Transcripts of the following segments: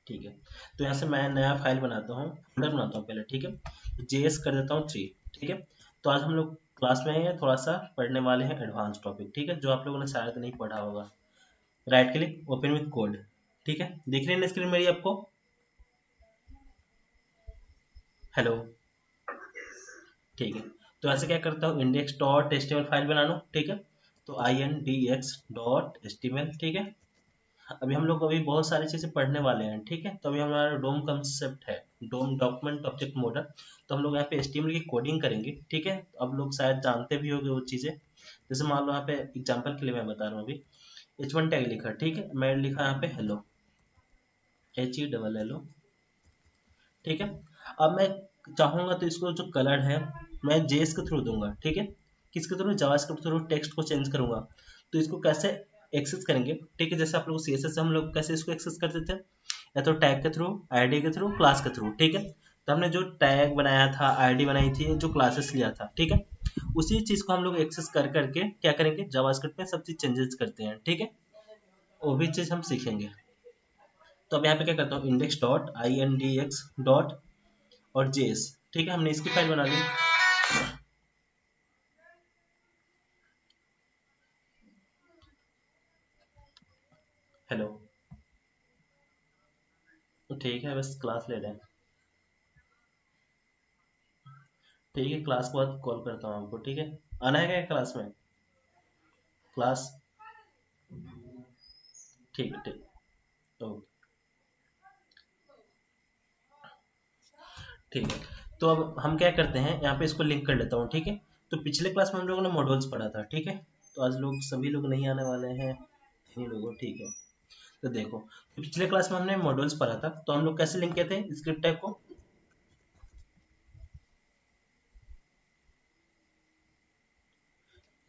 ठीक है। तो यहाँ से मैं नया फाइल बनाता हूँ, फोल्डर बनाता हूँ पहले, ठीक है। जेएस कर देता हूँ 3, ठीक है। तो आज हम लोग क्लास में थोड़ा सा पढ़ने वाले हैं एडवांस टॉपिक, ठीक है, जो आप लोगों ने शायद नहीं पढ़ा होगा। Right click, open with code, ठीक है। दिख रही है ना स्क्रीन मेरी आपको? हेलो, ठीक है। तो ऐसे क्या करता हूँ, इंडेक्स डॉट एचटीएमएल फाइल बना लो, ठीक है। तो index डॉट एचटीएमएल, ठीक है। अभी हम लोग अभी बहुत सारी चीजें पढ़ने वाले हैं, ठीक है। तो अभी हमारा डोम कंसेप्ट है, डोम डॉक्यूमेंट ऑब्जेक्ट मॉडल। तो हम लोग यहाँ पे एचटीएमएल की कोडिंग करेंगे, ठीक है। अब लोग शायद जानते भी होंगे वो चीजें। जैसे मान लो यहाँ पे एग्जांपल के लिए मैं बता रहा हूँ अभी, H1 टैग लिखा, ठीक है। मैं लिखा यहाँ पे हेलो, HELLO, ठीक है। अब मैं चाहूंगा तो इसको जो कलर है मैं जेएस के थ्रू दूंगा, ठीक है। किसके थ्रू? जावास्क्रिप्ट के थ्रू टेक्स्ट को चेंज करूंगा। तो इसको कैसे एक्सेस करेंगे, ठीक है। जैसे आप लोग सीएसएस से हम लोग कैसे इसको एक्सेस करते थे, या तो टैग के थ्रू, आईडी के थ्रू, क्लास के थ्रू, ठीक है। तो हमने जो टैग बनाया था, आईडी बनाई थी, जो क्लासेस लिया था, ठीक है, उसी चीज को हम लोग एक्सेस कर करके क्या करेंगे, जावास्क्रिप्ट में सब चीज चेंजेस करते हैं, ठीक है। वो भी चीज हम सीखेंगे। तो अब यहाँ पे क्या करता हूँ, इंडेक्स डॉट INDX डॉट और जेएस, ठीक है। हमने इसकी फाइल बना ली। हेलो, तो ठीक है, बस क्लास ले लें। ठीक है, क्लास के बाद कॉल करता हूँ आपको, ठीक है। आना है क्या क्लास में? क्लास, ठीक है, ठीक, ओके, ठीक है। तो अब हम क्या करते हैं, यहाँ पे इसको लिंक कर लेता हूँ, ठीक है। तो पिछले क्लास में हम लोगों ने मॉड्यूल्स पढ़ा था, ठीक है। तो आज लोग सभी लोग नहीं आने वाले हैं, इन्हीं लोगों, ठीक है। तो देखो, तो पिछले क्लास में हमने मॉड्यूल्स पढ़ा था, तो हम लोग कैसे लिंक किए थे स्क्रिप्ट टैग को?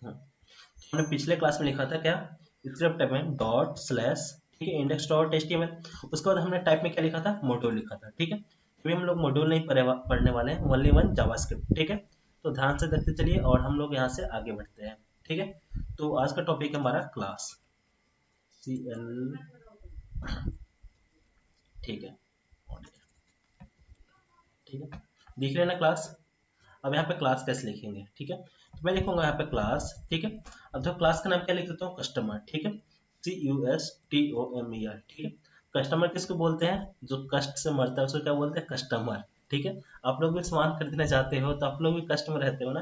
हाँ, तो हमने पिछले क्लास में लिखा था क्या, स्क्रिप्ट टैग में डॉट स्लैश, ठीक है, इंडेक्स डॉट एचटीएमएल। उसके बाद हमने टाइप में क्या लिखा था, मॉड्यूल लिखा था, ठीक है। अभी हम लोग मॉड्यूल नहीं पढ़ने वाले हैं, ओनली वन जावास्क्रिप्ट, ठीक है। तो ध्यान से देखते चलिए और हम लोग यहाँ से आगे बढ़ते हैं, ठीक है। तो आज का टॉपिक है हमारा क्लास, CL, ठीक है, ठीक है। दिख रहे हैं ना क्लास? अब यहाँ पे क्लास कैसे लिखेंगे, ठीक है। तो मैं लिखूंगा यहाँ पे क्लास, ठीक है। अब जो क्लास का नाम क्या लिख देता हूँ, कस्टमर, ठीक है, CUSTOMER, ठीक है। कस्टमर किसको बोलते हैं, जो कष्ट से मरता है उसको क्या बोलते हैं, कस्टमर, ठीक है। आप लोग भी सामान खरीदना चाहते हो तो आप लोग भी कस्टमर रहते हो ना,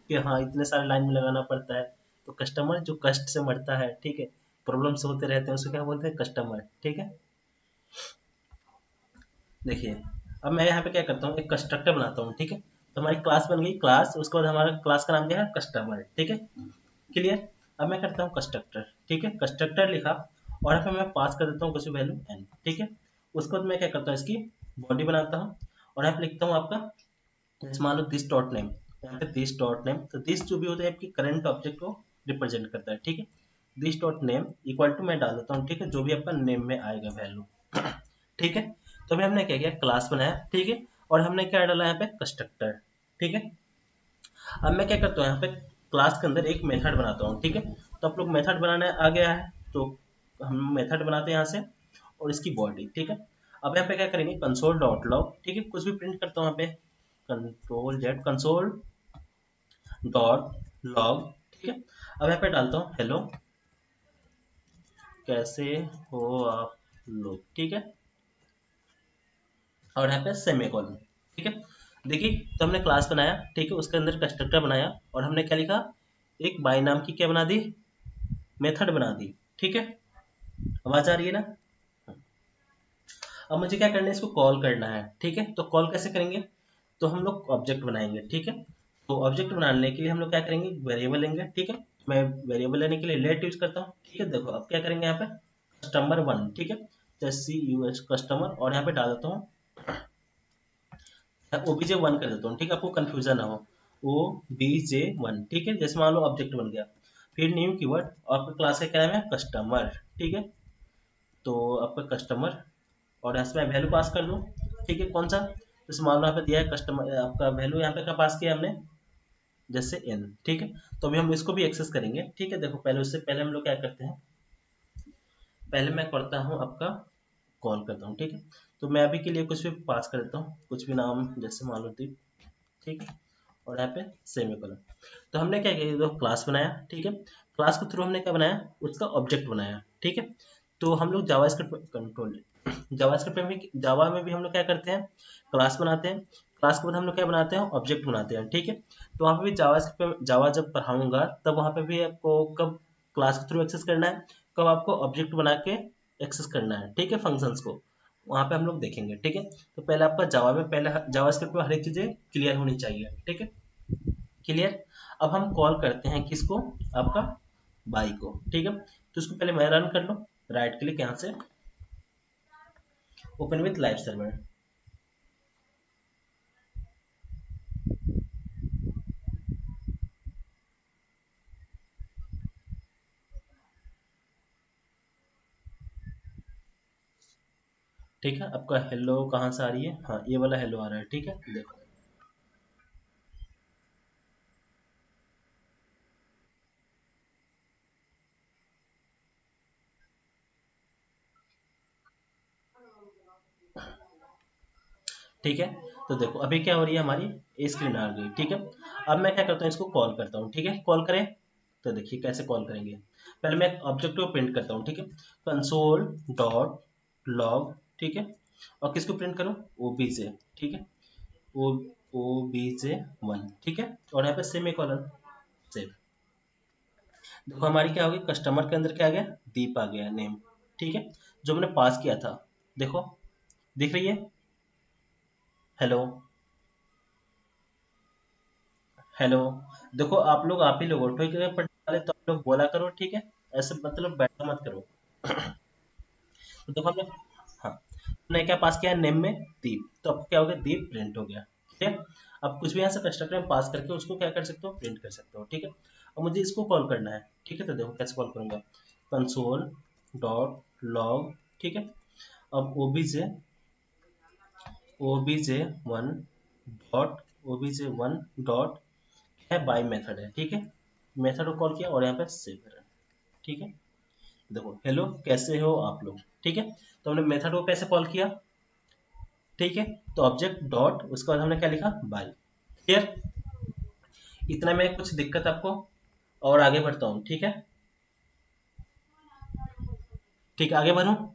कि हाँ इतने सारे लाइन में लगाना पड़ता है। तो कस्टमर जो कष्ट से मरता है, ठीक है, प्रॉब्लम से होते रहते हैं, उसको क्या बोलते हैं, कस्टमर, ठीक है। देखिए, अब मैं यहाँ पे क्या करता हूँ, एक कंस्ट्रक्टर बनाता हूँ, ठीक है। तो हमारी क्लास बन गई क्लास, उसके बाद हमारा क्लास का नाम क्या है, कस्टमर, ठीक है, क्लियर। अब मैं करता हूँ कंस्ट्रक्टर, ठीक है, कंस्ट्रक्टर लिखा, और यहाँ पे मैं पास कर देता हूँ कुछ वैल्यू n, ठीक है। उसके बाद मैं क्या करता हूँ, इसकी बॉडी बनाता हूँ, और यहाँ पे लिखता हूँ आपका, जैसे मान लो दिस डॉट नेम, यहाँ पे दिस डॉट नेम, तो दिस जो भी होता है आपकी करंट ऑब्जेक्ट को रिप्रेजेंट करता है, ठीक है। This dot name equal to मैं डाल देता हूँ, ठीक है, जो भी आपका नेम में आएगा वैल्यू, ठीक है। तो अभी हमने क्या किया, क्लास बनाया, ठीक है, और हमने क्या डाला यहाँ पे, कंस्ट्रक्टर, ठीक है। अब मैं क्या करता हूँ, यहाँ पे क्लास के अंदर एक मेथड बनाता हूँ, ठीक है। तो आप लोग मेथड बनाने आ गया है, तो हम मेथड बनाते हैं यहाँ से, और इसकी बॉडी, ठीक है। अब यहाँ पे क्या करेंगे, कंसोल डॉट लॉग, ठीक है, कुछ भी प्रिंट करता हूँ यहाँ पे, control Z, console dot log, ठीक है। अब यहाँ पे डालता हूँ हेलो, कैसे हो आप लोग, ठीक है, और यहाँ पे सेमीकोलन, ठीक है। देखिए, तो हमने क्लास बनाया, ठीक है, उसके अंदर कंस्ट्रक्टर बनाया, और हमने क्या लिखा, एक बाय नाम की क्या बना दी, मेथड बना दी, ठीक है। आवाज आ रही है ना? अब मुझे क्या करना है, इसको कॉल करना है, ठीक है। तो कॉल कैसे करेंगे, तो हम लोग ऑब्जेक्ट बनाएंगे, ठीक है। तो ऑब्जेक्ट बनाने के लिए हम लोग क्या करेंगे, वेरिएबल लेंगे, ठीक है। मैं वेरिएबल लेने के लिए लेट यूज करता हूँ, ठीक है। देखो अब क्या करेंगे, यहाँ पे कस्टमर वन, ठीक है, CUS कस्टमर, और यहाँ पे डाल देता हूँ OBJ1 कर देता हूँ, ठीक है, आपको कंफ्यूजन ना हो, OBJ1, ठीक है। जैसे मान लो ऑब्जेक्ट बन गया, फिर न्यू कीवर्ड, और आपका क्लास का क्या नाम है, कस्टमर, ठीक है। तो आपका कस्टमर, और यहाँ से मैं वैल्यू पास कर दूँ, ठीक है, कौन सा, जैसे मान लो यहाँ पे दिया है कस्टमर, आपका वैल्यू यहाँ पे क्या पास किया हमने, जैसे n, ठीक है। तो अभी हम इसको भी एक्सेस करेंगे, ठीक है। देखो पहले, उससे पहले हम लोग क्या करते हैं, पहले मैं करता हूँ आपका कॉल करता हूँ, ठीक है। तो मैं अभी के लिए कुछ भी पास कर देता हूँ, कुछ भी नाम, जैसे मान लो दीप, ठीक है, और यहाँ पे सेमीकोलन। तो हमने क्या किया, देखो क्लास बनाया, ठीक है। क्लास के थ्रू हमने क्या बनाया, उसका ऑब्जेक्ट बनाया, ठीक है। तो हम लोग जावास्क्रिप्ट कंट्रोल, जावास्क्रिप्ट में भी, जावा में भी हम लोग क्या करते हैं, क्लास बनाते हैं। क्लास के बाद हम लोग क्या बनाते हैं, ऑब्जेक्ट बनाते हैं, ठीक है। तो वहाँ पे भी जावास्क्रिप्ट, जावा जब पढ़ाऊंगा तब वहाँ पे भी आपको कब क्लास के थ्रू एक्सेस करना है, कब आपको ऑब्जेक्ट बना के एक्सेस करना है, ठीक है, फंक्शंस को, वहाँ पे हम लोग देखेंगे, ठीक है। तो पहले आपका जावा में, पहले जावास्क्रिप्ट में हर एक चीजें क्लियर होनी चाहिए, ठीक है, क्लियर। अब हम कॉल करते हैं किसको, आपका बाई को, ठीक है। तो उसको पहले मैं रन कर लो, राइट क्लिक यहाँ से, ओपन विथ लाइव सर्वर, ठीक है। आपका हेलो कहाँ से आ रही है, हाँ ये वाला हेलो आ रहा है, ठीक है, देखो, ठीक है। तो देखो अभी क्या हो रही है, हमारी स्क्रीन आ गई, ठीक है। अब मैं क्या करता हूँ, इसको कॉल करता हूँ, ठीक है, कॉल करें। तो देखिए कैसे कॉल करेंगे, पहले मैं ऑब्जेक्ट को प्रिंट करता हूँ, ठीक है, कंसोल डॉट लॉग, ठीक है, और किसको प्रिंट करूँ, ओबीजे, ठीक है, ओ ओबीजे वन, ठीक है, और यहाँ पे सेमी कॉलन, सेव। देखो हमारी क्या होगी, कस्टमर के अंदर क्या आ गया, दीप आ गया नेम, ठीक है, जो हमने पास किया था, देखो दिख रही है, हेलो, हेलो। देखो आप ही लोग हो, ठीक है, पढ़ने वाले तो आप लोग बोला करो, ठीक है, ऐसे मतलब बैठा मत करो। तो देखो हमने, हाँ, हमने क्या पास किया है, नेम में दीप, तो आपको क्या हो गया, दीप प्रिंट हो गया, ठीक है। अब कुछ भी यहाँ से कंस्ट्रक्टर में पास करके उसको क्या कर सकते हो, प्रिंट कर सकते हो, ठीक है। अब मुझे इसको कॉल करना है, ठीक है, तो देखो कैसे कॉल करूंगा, कंसोल डॉट लॉग, ठीक है, अब OBJ one dot, OBJ one dot है बाय मेथड है, ठीक है, मेथड को कॉल किया और यहाँ पे सेव करा, ठीक है। देखो हेलो कैसे हो आप लोग, ठीक है। तो हमने मेथड को कैसे कॉल किया, ठीक है, तो ऑब्जेक्ट डॉट, उसके बाद हमने क्या लिखा, बाय, क्लियर। इतना में कुछ दिक्कत आपको, और आगे बढ़ता हूँ, ठीक है, ठीक है, आगे बढ़ूँ,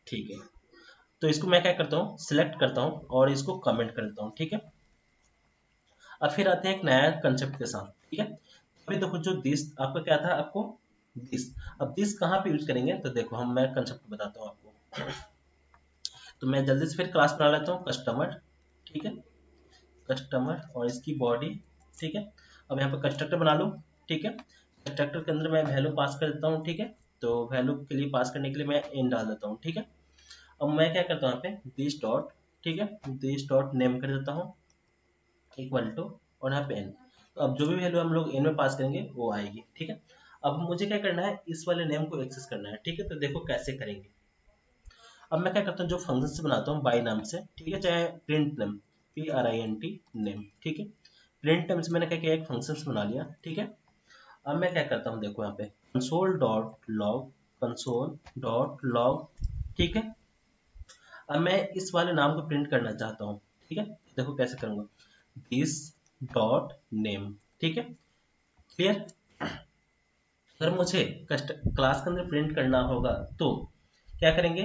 ठीक है। तो इसको मैं क्या करता हूँ, सिलेक्ट करता हूँ और इसको कमेंट कर देता हूँ, ठीक है। अब फिर आते हैं एक नया कंसेप्ट के साथ, ठीक है। अभी देखो जो दिस आपका क्या था, आपको दिस, अब दिस कहाँ पे यूज करेंगे, तो देखो हम, मैं कंसेप्ट बताता हूँ आपको। तो मैं जल्दी से फिर क्लास बना लेता हूँ, कस्टमर, ठीक है, कस्टमर और इसकी बॉडी, ठीक है। अब यहाँ पे कंस्ट्रक्टर बना लो, ठीक है, कंस्ट्रक्टर के अंदर मैं वैल्यू पास कर देता हूँ, ठीक है। तो वैल्यू के लिए पास करने के लिए मैं इन डाल देता हूँ, ठीक है। अब मैं क्या करता हूँ यहाँ पे दिस डॉट, ठीक है, दिस डॉट नेम कर देता हूँ, इक्वल टू, और यहाँ पे एन। तो अब जो भी वैल्यू हम लोग एन में पास करेंगे वो आएगी, ठीक है। अब मुझे क्या करना है, इस वाले नेम को एक्सेस करना है, ठीक है, तो देखो कैसे करेंगे। अब मैं क्या करता हूँ, जो फंक्शन से बनाता हूँ बाई नाम से, ठीक है, चाहे प्रिंट नेम, PRINT नेम, ठीक है, प्रिंट नेम से मैंने क्या किया, एक फंक्शन बना लिया, ठीक है। अब मैं क्या करता हूँ, देखो यहाँ पे कंसोल डॉट लॉग, ठीक है। अब मैं इस वाले नाम को प्रिंट करना चाहता हूँ, ठीक है, देखो कैसे करूँगा, दिस डॉट नेम, ठीक है, क्लियर। अगर मुझे क्लास के अंदर प्रिंट करना होगा तो क्या करेंगे,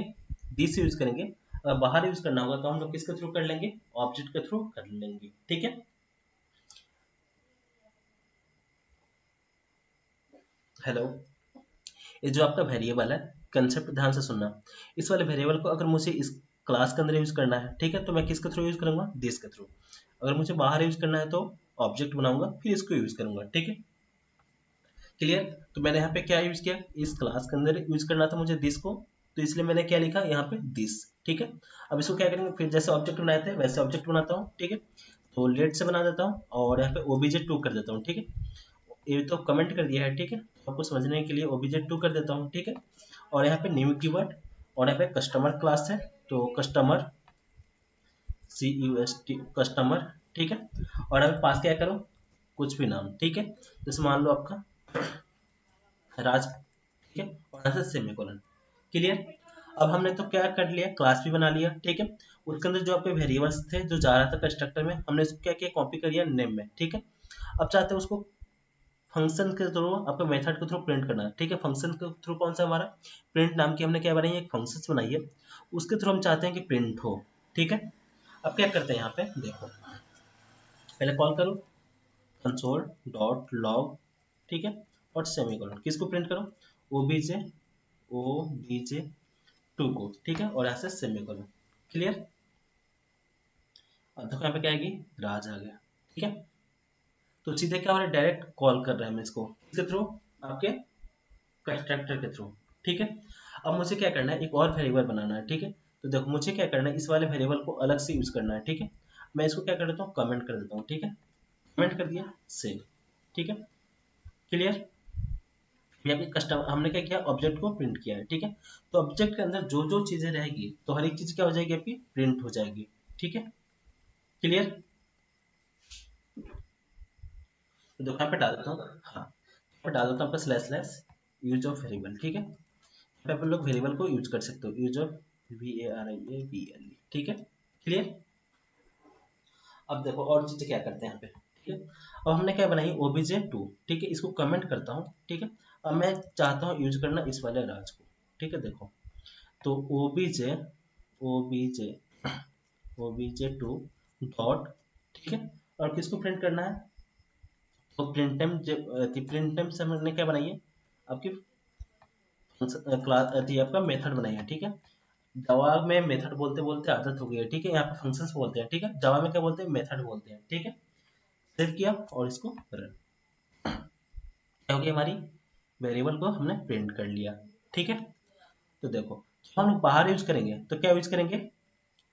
दिस यूज करेंगे। अगर बाहर यूज करना होगा तो हम लोग किसके थ्रू कर लेंगे, ऑब्जेक्ट के थ्रू कर लेंगे, ठीक है। हेलो, ये जो आपका वेरिएबल है, कंसेप्ट ध्यान से सुनना, इस वाले वेरिएबल को अगर मुझे इस क्लास के अंदर यूज करना है, ठीक है, तो मैं किसके थ्रू यूज करूंगा, दिस के थ्रू। अगर मुझे बाहर यूज करना है तो ऑब्जेक्ट बनाऊंगा, फिर इसको यूज करूंगा, ठीक है, क्लियर। तो मैंने यहाँ पे क्या यूज किया, इस क्लास के अंदर यूज करना था मुझे दिस को, तो इसलिए मैंने क्या लिखा यहाँ पे दिस, ठीक है। अब इसको क्या करेंगे, फिर जैसे ऑब्जेक्ट बनाए थे वैसे ऑब्जेक्ट बनाता हूँ, ठीक है। तो लेट से बना देता हूँ और यहाँ पे OBJ2 कर देता हूँ, ठीक है। ये तो कमेंट कर दिया है, ठीक है, तो आपको समझने के लिए OBJ2 कर देता हूँ, ठीक है। और यहाँ पे न्यू कीवर्ड, और यहाँ पे कस्टमर क्लास है, तो कस्टमर, CUST कस्टमर, ठीक है। और यहाँ पे पास क्या करो, कुछ भी नाम, ठीक है, जैसे मान लो आपका राज, ठीक है, और यहाँ से सेमीकोलन। क्लियर। अब हमने तो क्या कर लिया, क्लास भी बना लिया, ठीक है। उसके अंदर जो आपके वेरिएबल्स थे जो जा रहा था कंस्ट्रक्टर में, हमने इसको क्या किया, कॉपी कर लिया नेम में, ठीक है। अब चाहते हैं उसको फंक्शन के थ्रू, आपके मेथड के थ्रू प्रिंट करना है, ठीक है। फंक्शन के थ्रू कौन सा, हमारा प्रिंट नाम की हमने क्या बनाई है, एक फंक्शन बनाई है, उसके थ्रू हम चाहते हैं कि प्रिंट हो, ठीक है। अब क्या करते हैं यहाँ पे देखो, पहले कॉल करो कंसोल डॉट लॉग, ठीक है, और सेमीकोलन, किसको प्रिंट करो, ओबीजे ओबीजे टू को, ठीक है, और यहाँ से सेमीकोलन। क्लियर। अब देखो यहाँ पे क्या आएगी, राज आ गया, ठीक है। तो सीधे क्या हो रहा है, डायरेक्ट कॉल कर रहे हैं हम इसको, इसके थ्रू, आपके कंस्ट्रक्टर के थ्रू, ठीक है। अब मुझे क्या करना है, एक और वेरिएबल बनाना है, ठीक है। तो देखो मुझे क्या करना है, इस वाले वेरिएबल को अलग से यूज करना है, ठीक है। मैं इसको क्या कर देता हूँ, कमेंट कर देता हूँ, ठीक है। कमेंट कर दिया, सेव, ठीक है। क्लियर। यहाँ पे कस्टम हमने क्या किया, ऑब्जेक्ट को प्रिंट किया है, ठीक है। तो ऑब्जेक्ट के अंदर जो जो चीजें रहेगी तो हर एक चीज क्या हो जाएगी, आपकी प्रिंट हो जाएगी, ठीक है। क्लियर। तो देखो यहाँ पे डाल देता हूँ, हाँ, यहाँ पे डाल देता हूँ आपका slash slash use of variable, ठीक है। यहाँ पे अपन लोग वेरिएबल को यूज कर सकते हो, यूज ऑफ VARIABLE, ठीक है। क्लियर। अब देखो और चीजें क्या करते हैं यहाँ पे, ठीक है। अब हमने क्या बनाई, OBJ2, ठीक है, इसको कमेंट करता हूँ, ठीक है। अब मैं चाहता हूँ यूज करना इस वाले राज को, ठीक है। देखो तो OBJ OBJ2 डॉट, ठीक है, और किसको प्रिंट करना है, तो प्रिंट टाइम, प्रिंट टाइम से हमने क्या बनाई है, आपकी क्लास थी, आपका मेथड बनाई है, ठीक है। जावा में मेथड बोलते बोलते आदत हो गई है, ठीक है। यहाँ पे फंक्शंस बोलते हैं, ठीक है, जावा में क्या बोलते हैं, मेथड बोलते हैं, ठीक है। सेव किया और इसको रन, क्या हो गया, हमारी वेरिएबल को हमने प्रिंट कर लिया, ठीक है। तो देखो हम लोग बाहर यूज करेंगे तो क्या यूज करेंगे,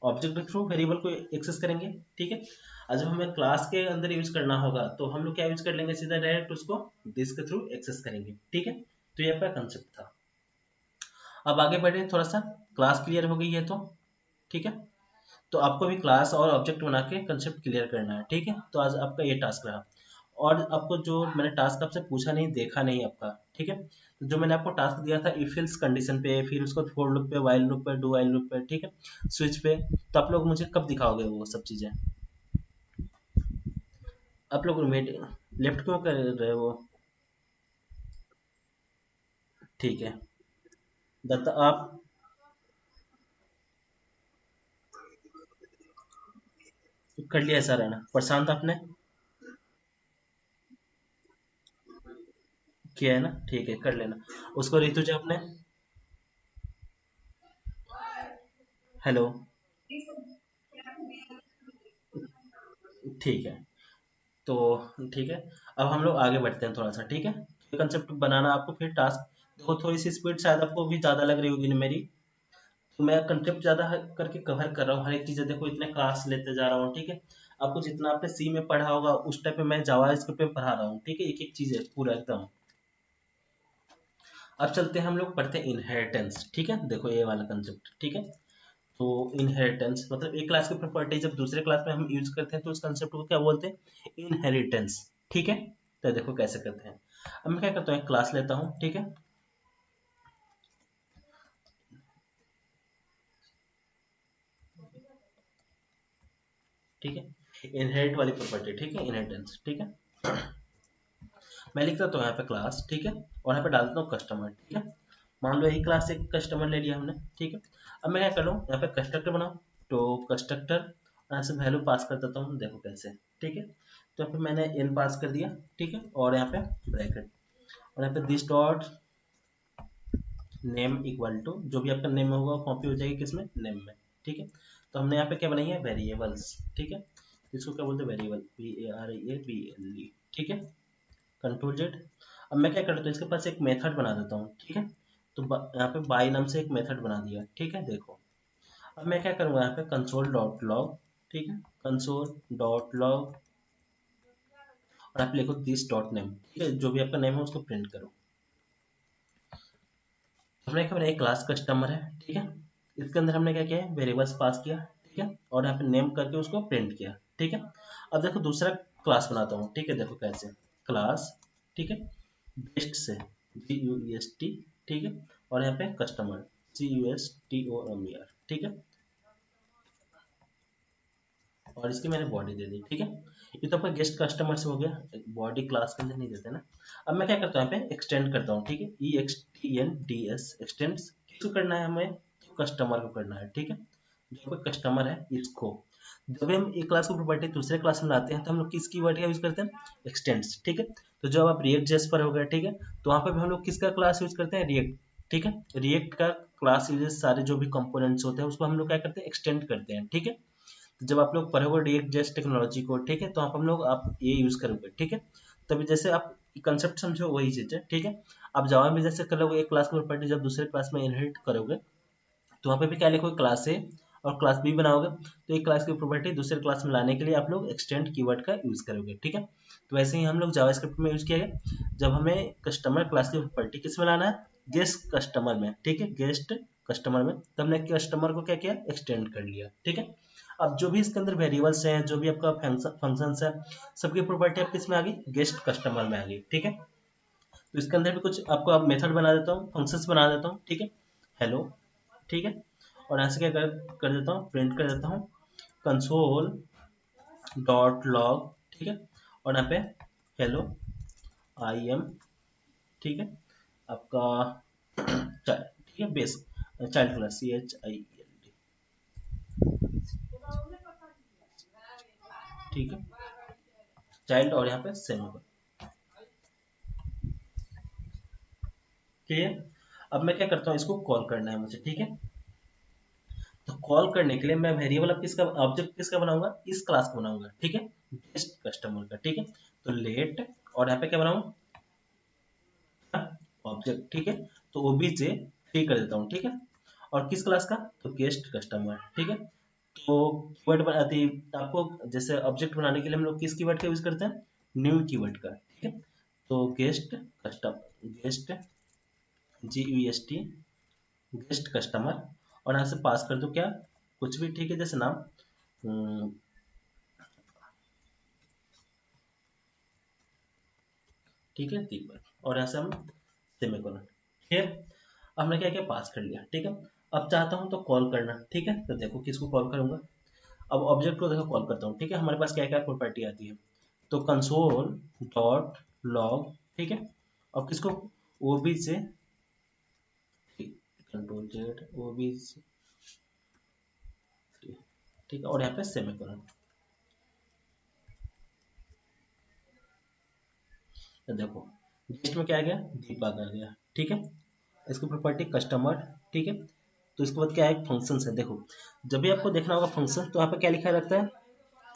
ऑब्जेक्ट के थ्रू वेरिएबल को एक्सेस करेंगे, ठीक है। और जब हमें क्लास के अंदर यूज करना होगा तो हम लोग क्या यूज कर लेंगे, सीधा डायरेक्ट उसको दिस के थ्रू एक्सेस करेंगे, ठीक है। तो ये आपका कंसेप्ट था। अब आगे बढ़े थोड़ा सा, क्लास क्लियर हो गई है तो, ठीक है। तो आपको भी क्लास और ऑब्जेक्ट बना के कंसेप्ट क्लियर करना है, ठीक है। तो आज आपका ये टास्क रहा, और आपको जो मैंने टास्क आपसे पूछा नहीं, देखा नहीं आपका, ठीक है। तो जो मैंने आपको टास्क दिया था इफ एल्स कंडीशन पे, फिर उसको फॉर लूप पे, व्हाइल लूप पे, डू व्हाइल लूप पे, ठीक है, स्विच पे, तो आप लोग मुझे कब दिखाओगे वो सब चीजें, आप लोग लेफ्ट क्यों कर रहे हो, ठीक है। दत्ता आप कर लिया सारा ना, प्रशांत आपने किया है ना, ठीक है, कर लेना। उसको ऋतुजा आपने, हेलो, ठीक है। तो ठीक है, अब हम लोग आगे बढ़ते हैं थोड़ा सा, ठीक है। कंसेप्ट बनाना आपको, फिर टास्क, देखो थोड़ी सी स्पीड शायद आपको भी ज़्यादा लग रही होगी ना मेरी, तो मैं कंसेप्ट ज़्यादा करके कवर कर रहा हूँ हर एक चीज़ें, देखो इतने क्लास लेते जा रहा हूँ, ठीक है। आपको जितना आपने सी में पढ़ा होगा उस टाइप पे मैं जावा स्क्रिप्ट में पढ़ा रहा हूँ, ठीक है, एक एक चीज़ है पूरा एकदम। अब चलते हैं हम लोग पढ़ते हैं इनहेरिटेंस, ठीक है। देखो ये वाला कंसेप्ट, ठीक है। तो इनहेरिटेंस मतलब एक क्लास की प्रॉपर्टी जब दूसरे क्लास में हम यूज करते हैं तो उस कंसेप्ट को क्या बोलते हैं, इनहेरिटेंस, ठीक है। तो देखो कैसे करते हैं। अब मैं क्या करता हूँ, एक क्लास लेता हूँ, ठीक है, ठीक है, इनहेरिट वाली प्रॉपर्टी, ठीक है, इनहेरिटेंस, ठीक है। मैं लिख देता हूँ यहाँ पे क्लास, ठीक है, और यहाँ पे डाल देता हूँ कस्टमर, ठीक है। मान लो यही क्लास से एक कस्टमर ले लिया हमने, ठीक है। अब मैं क्या कर रहा हूँ, यहाँ पे कंस्ट्रक्टर बनाऊँ, तो कंस्ट्रक्टर यहाँ से वैल्यू पास कर देता हूँ, देखो कैसे, ठीक है। तो यहाँ पे मैंने n पास कर दिया, ठीक है, और यहाँ पे ब्रैकेट, और यहाँ पे this dot name equal to, जो भी आपका नेम होगा कॉपी हो जाएगी किसमें, नेम में, ठीक है। तो हमने यहाँ पे क्या बनाई है, वेरिएबल्स, ठीक है। इसको क्या बोलते हैं, वेरिएबल, VARIABLE, ठीक है। Control Z. अब मैं क्या करता हूँ, इसके पास एक मेथड बना देता हूँ, ठीक है। तो यहाँ पे बाई नाम से एक मेथड बना दिया, ठीक है, देखो। अब मैं क्या करूँगा, यहाँ पे कंसोल डॉट लॉग, ठीक है, कंसोल डॉट लॉग, और आप लिखो दिस डॉट नेम, ठीक है, जो भी आपका नेम है उसको प्रिंट करो। हमने क्या बनाया, क्लास कस्टमर है, ठीक है। इसके अंदर हमने क्या किया है, वेरिएबल्स पास किया, ठीक है, और यहाँ पे नेम करके उसको प्रिंट किया, ठीक है। अब देखो दूसरा क्लास बनाता हूँ, ठीक है, देखो कैसे, क्लास, ठीक है, बेस्ट से, BUEST, ठीक है, और यहाँ पे कस्टमर CUSTOMER, ठीक है, और इसकी मैंने बॉडी दे दी, ठीक है। ये तो आपका गेस्ट कस्टमर से हो गया, बॉडी क्लास के अंदर नहीं देते ना। अब मैं क्या करता हूँ यहाँ पे एक्सटेंड करता हूँ, ठीक है, EXTENDS एक्सटेंड किसको करना है हमें, कस्टमर को करना है, ठीक है, जो कोई कस्टमर है इसको। जब भी हम एक क्लास की प्रॉपर्टी दूसरे क्लास में लाते हैं तो हम लोग किस कीवर्ड का यूज करते हैं, एक्सटेंड्स, ठीक है। तो जब आप रिएक्ट जेस पर हो गए, ठीक है, तो वहाँ पे भी हम लोग किसका क्लास यूज करते हैं, रिएक्ट, ठीक है, रिएक्ट का क्लास यूजेस सारे जो भी कंपोनेंट्स होते हैं उसको हम लोग क्या करते हैं, एक्सटेंड करते हैं, ठीक है। तो जब आप लोग पढ़ोगे रिएक्ट जेएस टेक्नोलॉजी को, ठीक है, तो आप हम लोग आप ये यूज करोगे, ठीक है। तभी जैसे आप कंसेप्ट समझो वही चीज है, ठीक है। आप जावा में जैसे करोगे एक क्लास की प्रॉपर्टी जब दूसरे क्लास में इनहेरिट करोगे तो वहाँ पे भी क्या लिखोगे, क्लास ए और क्लास बी बनाओगे, तो एक क्लास की प्रॉपर्टी दूसरे क्लास में लाने के लिए आप लोग एक्सटेंड कीवर्ड का यूज करोगे, ठीक है। तो वैसे ही हम लोग जावास्क्रिप्ट में यूज किया गया, जब हमें कस्टमर क्लास की प्रॉपर्टी किस में लाना है, गेस्ट कस्टमर में, ठीक है, गेस्ट कस्टमर में, तो हमने कस्टमर को क्या किया, एक्सटेंड कर लिया, ठीक है। अब जो भी इसके अंदर वेरिएबल्स हैं, जो भी आपका फंक्शंस है, सबकी प्रॉपर्टी आप किस में आ गई, गेस्ट कस्टमर में आ गई, ठीक है। तो इसके अंदर भी कुछ आपको आप मेथड बना देता हूँ, फंक्शंस बना देता हूँ, ठीक है, हेलो, ठीक है, और यहाँ से क्या कर देता हूँ, प्रिंट कर देता हूँ कंसोल डॉट लॉग, ठीक है, और यहाँ पे हेलो आई एम, ठीक है, आपका चाइल्ड, ठीक है, बेस चाइल्ड क्लास CHILD, ठीक है, चाइल्ड, और यहाँ पे सेमी, क्लियर। अब मैं क्या करता हूँ, इसको कॉल करना है मुझे, ठीक है। तो कॉल करने के लिए मैं वेरिएबल अब किसका, ऑब्जेक्ट किसका बनाऊंगा, इस क्लास का बनाऊंगा, ठीक है, गेस्ट कस्टमर का, ठीक है। तो लेट, और यहाँ पे क्या बनाऊंगा, ऑब्जेक्ट, ठीक है, तो ओबीजे फ्री कर देता हूँ, ठीक है, और किस क्लास का, तो गेस्ट कस्टमर, ठीक है। तो कीवर्ड बनाती आपको, जैसे ऑब्जेक्ट बनाने के लिए हम लोग किस कीवर्ड का यूज करते हैं, न्यू कीवर्ड का, ठीक है। तो guest custom, guest GUST guest customer, और यहाँ से पास कर दो क्या, कुछ भी, ठीक है, जैसे नाम, ठीक है, दीपक, और यहाँ से हम सेमीकोलन, ठीक है। हमने क्या क्या पास कर लिया, ठीक है। अब चाहता हूँ तो कॉल करना, ठीक है, तो देखो किसको कॉल करूंगा, अब ऑब्जेक्ट को देखो कॉल करता हूँ, ठीक है, हमारे पास क्या क्या प्रॉपर्टी आती है, तो कंसोल डॉट लॉग, ठीक है, और किसको, ओबी से, कंट्रोल जेड ओबी, ठीक है, और यहाँ पे सेमीकोलन, तो देखो लिस्ट में क्या आ गया, दीपक आ गया, ठीक है, इसकी प्रॉपर्टी कस्टमर, ठीक है। तो इसके बाद क्या है, फंक्शंस है, देखो जब भी आपको देखना होगा फंक्शन तो यहाँ पे क्या लिखा रहता है,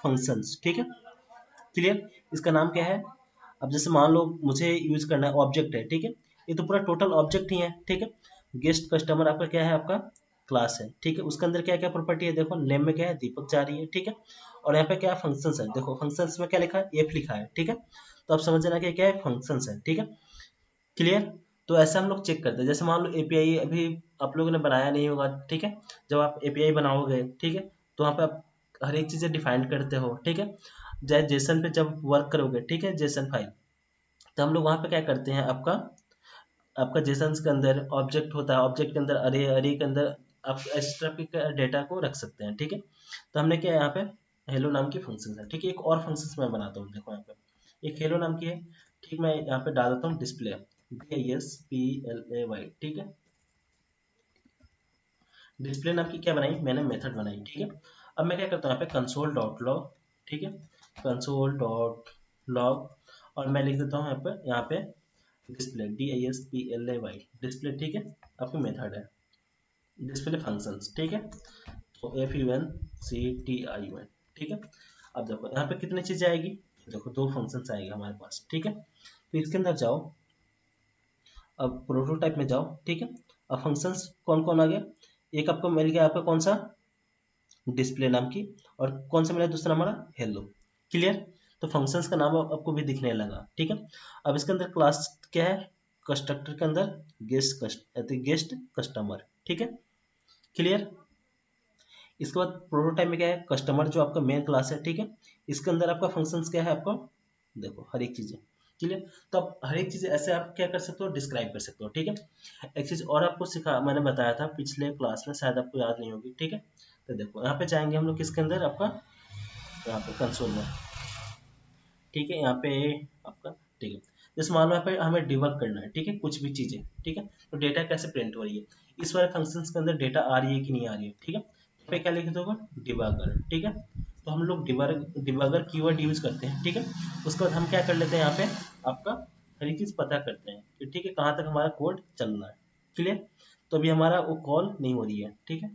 फंक्शंस, ठीक है, क्लियर। इसका नाम क्या है, अब जैसे मान लो मुझे यूज करना है, ऑब्जेक्ट है, ठीक है, ये तो पूरा टोटल ऑब्जेक्ट ही है, ठीक है। गेस्ट कस्टमर आपका क्या है, आपका क्लास है, ठीक है, उसके अंदर क्या क्या प्रॉपर्टी है, देखो नेम में क्या है, दीपक जा रही है, ठीक है, और यहाँ पे क्या फंक्शंस है, देखो फंक्शंस में क्या लिखा है, एफ लिखा है, ठीक है। तो आप समझ जाना कि क्या है, फंक्शंस है, ठीक है, क्लियर। तो ऐसे हम लोग चेक करते हैं, जैसे मान लो एपीआई अभी आप लोगों ने बनाया नहीं होगा, ठीक है, जब आप एपीआई बनाओगे, ठीक है, तो वहाँ पे आप हर एक चीज़ें डिफाइन करते हो, ठीक है, चाहे जेसन पे जब वर्क करोगे, ठीक है, जेसन फाइल, तो हम लोग वहाँ पे क्या करते हैं, आपका आपका जेसन के अंदर ऑब्जेक्ट होता है, ऑब्जेक्ट के अंदर अरे, अरे के अंदर आप इस तरह के डेटा को रख सकते हैं, ठीक है। तो हमने क्या यहाँ पे हेलो नाम की फंक्शन है, ठीक है, एक और फंक्शन मैं बनाता हूँ, देखो यहाँ पे एक हेलो नाम की है, ठीक, मैं यहाँ पे डाल देता हूँ डिस्प्ले, DISPLAY, ठीक है, डिस्प्ले नाम की क्या बनाई मैंने, मेथड बनाई, ठीक है। अब मैं क्या करता हूँ यहाँ पे कंसोल डॉट लॉग, ठीक है, कंसोल डॉट लॉग, और मैं लिख देता हूँ यहाँ पे डिस्प्ले DISPLAY डिस्प्ले, ठीक है, आपकी मेथड है डिस्प्ले फंक्शंस, ठीक है, तो FUNCTION, ठीक है। अब देखो यहाँ पे कितनी चीजें आएगी, देखो दो फंक्शंस आएगा हमारे पास, ठीक है। तो इसके अंदर जाओ, अब प्रोटोटाइप में जाओ, ठीक है, अब फंक्शंस कौन कौन आ गया, एक आपको मिल गया आपका कौन सा, डिस्प्ले नाम की, और कौन सा मिला दूसरा हमारा, हेलो, क्लियर। तो फंक्शंस का नाम आपको भी दिखने लगा, ठीक है। अब इसके अंदर क्लास क्या है, कंस्ट्रक्टर के अंदर गेस्ट कस्टमर, ठीक है, क्लियर। इसके बाद प्रोटोटाइप में क्या है, कस्टमर जो आपका मेन क्लास है, ठीक है, इसके अंदर आपका फंक्शंस क्या है, आपका देखो हर एक चीजें, क्लियर। तो आप हर एक चीज ऐसे आप क्या कर सकते हो, डिस्क्राइब कर सकते हो, ठीक है। एक चीज और आपको सिखा मैंने बताया था पिछले क्लास में, शायद आपको याद नहीं होगी, ठीक है। तो देखो यहाँ पे जाएंगे हम लोग किसके अंदर, आपका यहाँ पे कंसोल में, ठीक है। यहाँ पे आपका, ठीक है। जैसे मान लो यहाँ पे हमें डिबग करना है, ठीक है, कुछ भी चीजें, ठीक है। तो डेटा कैसे प्रिंट हो रही है, इस वाले फंक्शंस के अंदर डेटा आ रही है कि नहीं आ रही है, ठीक है। यहाँ पे क्या लिख दोगे, डिबगर, ठीक है। तो हम लोग डिबगर कीवर्ड यूज करते हैं, ठीक है। उसके बाद हम क्या कर लेते हैं, यहाँ पे आपका हर एक चीज पता करते हैं कि ठीक है कहाँ तक हमारा कोड चल रहा है, क्लियर। तो अभी हमारा वो कॉल नहीं हो रही है, ठीक है।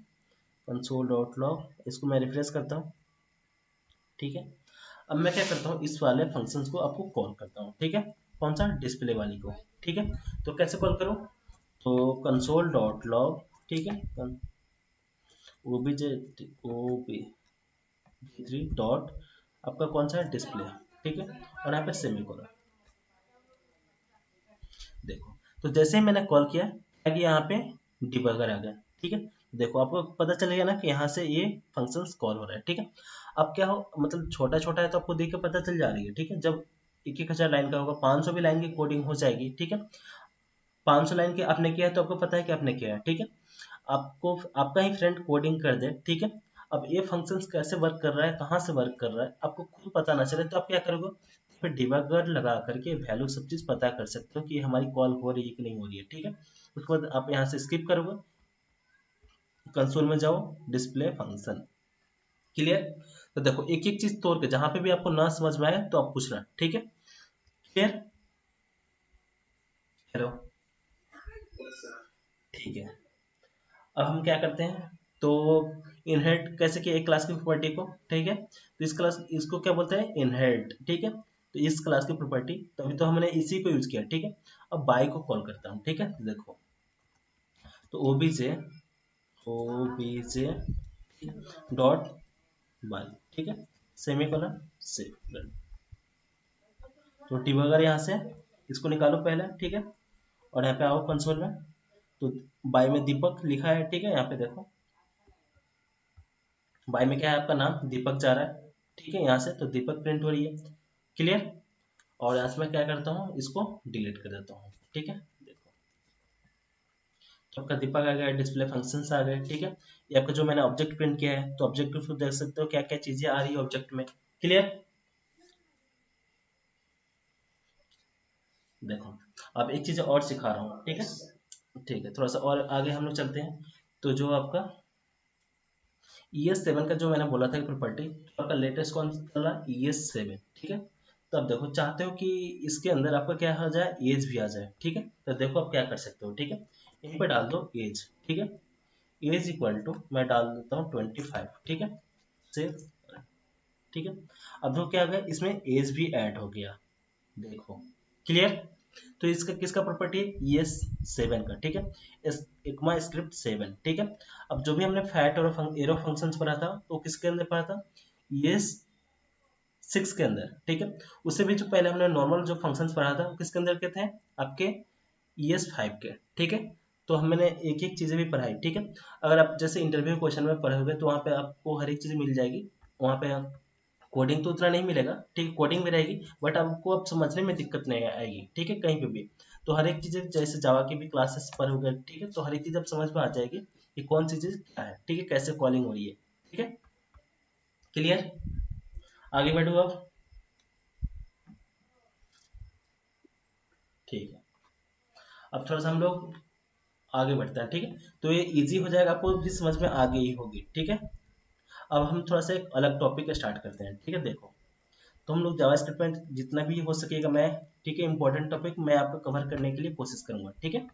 कंसोल डॉट लॉग, इसको मैं रिफ्रेश करता हूँ, ठीक है। अब मैं क्या करता हूँ, इस वाले फंक्शंस को आपको कॉल करता हूँ, ठीक है। कौन सा, डिस्प्ले वाली को, ठीक है। तो कैसे कॉल करूँ, तो कंसोल डॉट लॉग, ठीक है, ओबीजे ओबी थ्री डॉट आपका कौन सा है, डिस्प्ले, ठीक है। और यहाँ पे सेमीकोलन, देखो। तो जैसे ही मैंने कॉल किया, क्या किया, यहाँ पे डिबगर आ गया, ठीक है। देखो आपको पता चलेगा ना कि यहाँ से ये फंक्शंस कॉल हो रहा है, ठीक है। अब क्या हो, मतलब छोटा छोटा है तो आपको देख के पता चल जा रही है, ठीक है। जब 1,000 लाइन का होगा, 500 भी लाइन की कोडिंग हो जाएगी, ठीक है। 500 लाइन की आपने किया है तो आपको पता है कि आपने किया है, ठीक है। आपको आपका ही फ्रेंड कोडिंग कर दे, ठीक है। अब ये फंक्शंस कैसे वर्क कर रहा है, कहाँ से वर्क कर रहा है, आपको खुद पता ना चले तो आप क्या करोगे, फिर डिबगर लगा करके वैल्यू सब चीज पता कर सकते हो कि हमारी कॉल हो रही है कि नहीं हो रही है, ठीक है। उसके बाद आप यहाँ से स्किप करोगे, कंसोल में जाओ, डिस्प्ले फंक्शन, क्लियर। तो देखो एक एक चीज तोड़ के, जहां पे भी आपको ना समझ में आए तो आप पूछना, ठीक है, क्लियर। हेलो, ठीक है। अब हम क्या करते हैं, तो इनहेरिट कैसे किया एक क्लास की प्रॉपर्टी को, ठीक है। तो इस क्लास, इसको क्या बोलते हैं, इनहेरिट, ठीक है। तो इस क्लास की प्रॉपर्टी, तभी तो हमने इसी को यूज किया, ठीक है। अब बाई को कॉल करता हूँ, ठीक है। देखो, तो ओबीजे डॉट बाई, ठीक है, सेमीकोलन सेव। तो डिबगर यहाँ से इसको निकालो पहले, ठीक है। और यहाँ पे आओ कंसोल में, तो बाई में दीपक लिखा है, ठीक है। यहाँ पे देखो, बाई में क्या है, आपका नाम दीपक जा रहा है, ठीक है। यहाँ से तो दीपक प्रिंट हो रही है, क्लियर। और यहाँ से मैं क्या करता हूँ, इसको डिलीट कर देता हूँ, ठीक है। देखो, तो आपका दीपक आ गया, डिस्प्ले फंक्शंस आ गए, ठीक है। ये आपका जो मैंने ऑब्जेक्ट प्रिंट किया है, तो ऑब्जेक्ट के थ्रू देख सकते हो क्या क्या चीजें आ रही है ऑब्जेक्ट में, क्लियर। देखो, अब एक चीज और सिखा रहा हूँ, ठीक है। ठीक है, थोड़ा सा और आगे हम लोग चलते हैं। तो जो आपका ES7 का जो मैंने बोला था प्रॉपर्टी, तो आपका लेटेस्ट कौन सा चल रहा है, ES7, ठीक है। तो आप देखो, चाहते हो कि इसके अंदर आपका क्या आ जाए, एज भी आ जाए, ठीक है। तो देखो आप क्या कर सकते हो, ठीक है। यहीं पे डाल दो एज, ठीक है। एज इक्वल टू मैं डाल देता हूँ 25, ठीक है। सेव, ठीक है। अब देखो क्या आ गया, इसमें एज भी ऐड हो गया, देखो, क्लियर। तो इसका किसका प्रॉपर्टी है, ES7 का, ठीक है। इकमा स्क्रिप्ट 7, ठीक है। अब जो भी हमने फैट और एरो फंक्शंस पढ़ा था, तो किसके अंदर पढ़ा था, ES6 के अंदर, ठीक है। उससे भी जो पहले हमने नॉर्मल जो फंक्शंस पढ़ा था, वो किसके अंदर के थे, आपके ES5 के, ठीक है। तो हमने एक एक चीजें भी पढ़ाई, ठीक है। अगर आप जैसे इंटरव्यू क्वेश्चन में पढ़ोगे तो वहाँ पे आपको हर एक चीज मिल जाएगी, वहाँ पे कोडिंग तो उतना नहीं मिलेगा, ठीक है, कोडिंग भी रहेगी, बट आपको अब समझने में दिक्कत नहीं आएगी, ठीक है, कहीं पे भी। तो हर एक चीज, जैसे जावा की भी क्लासेस पर हो गए, ठीक है, तो हर एक चीज अब समझ में आ जाएगी कि कौन सी चीज क्या है, ठीक है, कैसे कॉलिंग हो रही है, ठीक है, क्लियर। आगे बढ़ो अब, ठीक है। अब थोड़ा सा हम लोग आगे बढ़ते हैं, ठीक है। तो ये इजी हो जाएगा, आपको भी समझ में आ गई होगी, ठीक है। अब हम थोड़ा सा एक अलग टॉपिक स्टार्ट करते हैं, ठीक है। देखो, तो हम लोग जावास्क्रिप्ट में जितना भी हो सकेगा मैं, ठीक है, इंपॉर्टेंट टॉपिक मैं आपको कवर करने के लिए कोशिश करूंगा, ठीक है।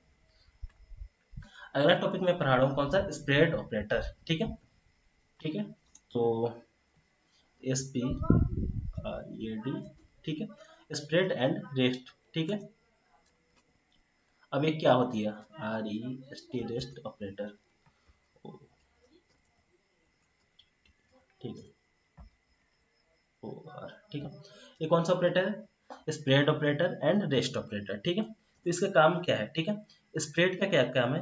अगला टॉपिक मैं पढ़ा रहा हूँ कौन सा, स्प्रेड ऑपरेटर, ठीक है, ठीक है। तो SPRED, ठीक है, स्प्रेड एंड रेस्ट, ठीक है। अब ये क्या होती है, REST, रेस्ट ऑपरेटर, ठीक है, OR, ठीक है। ये कौन सा ऑपरेटर है, spread operator and rest operator, ठीक है। तो इसका काम क्या है, ठीक है। स्प्रेड का क्या काम है,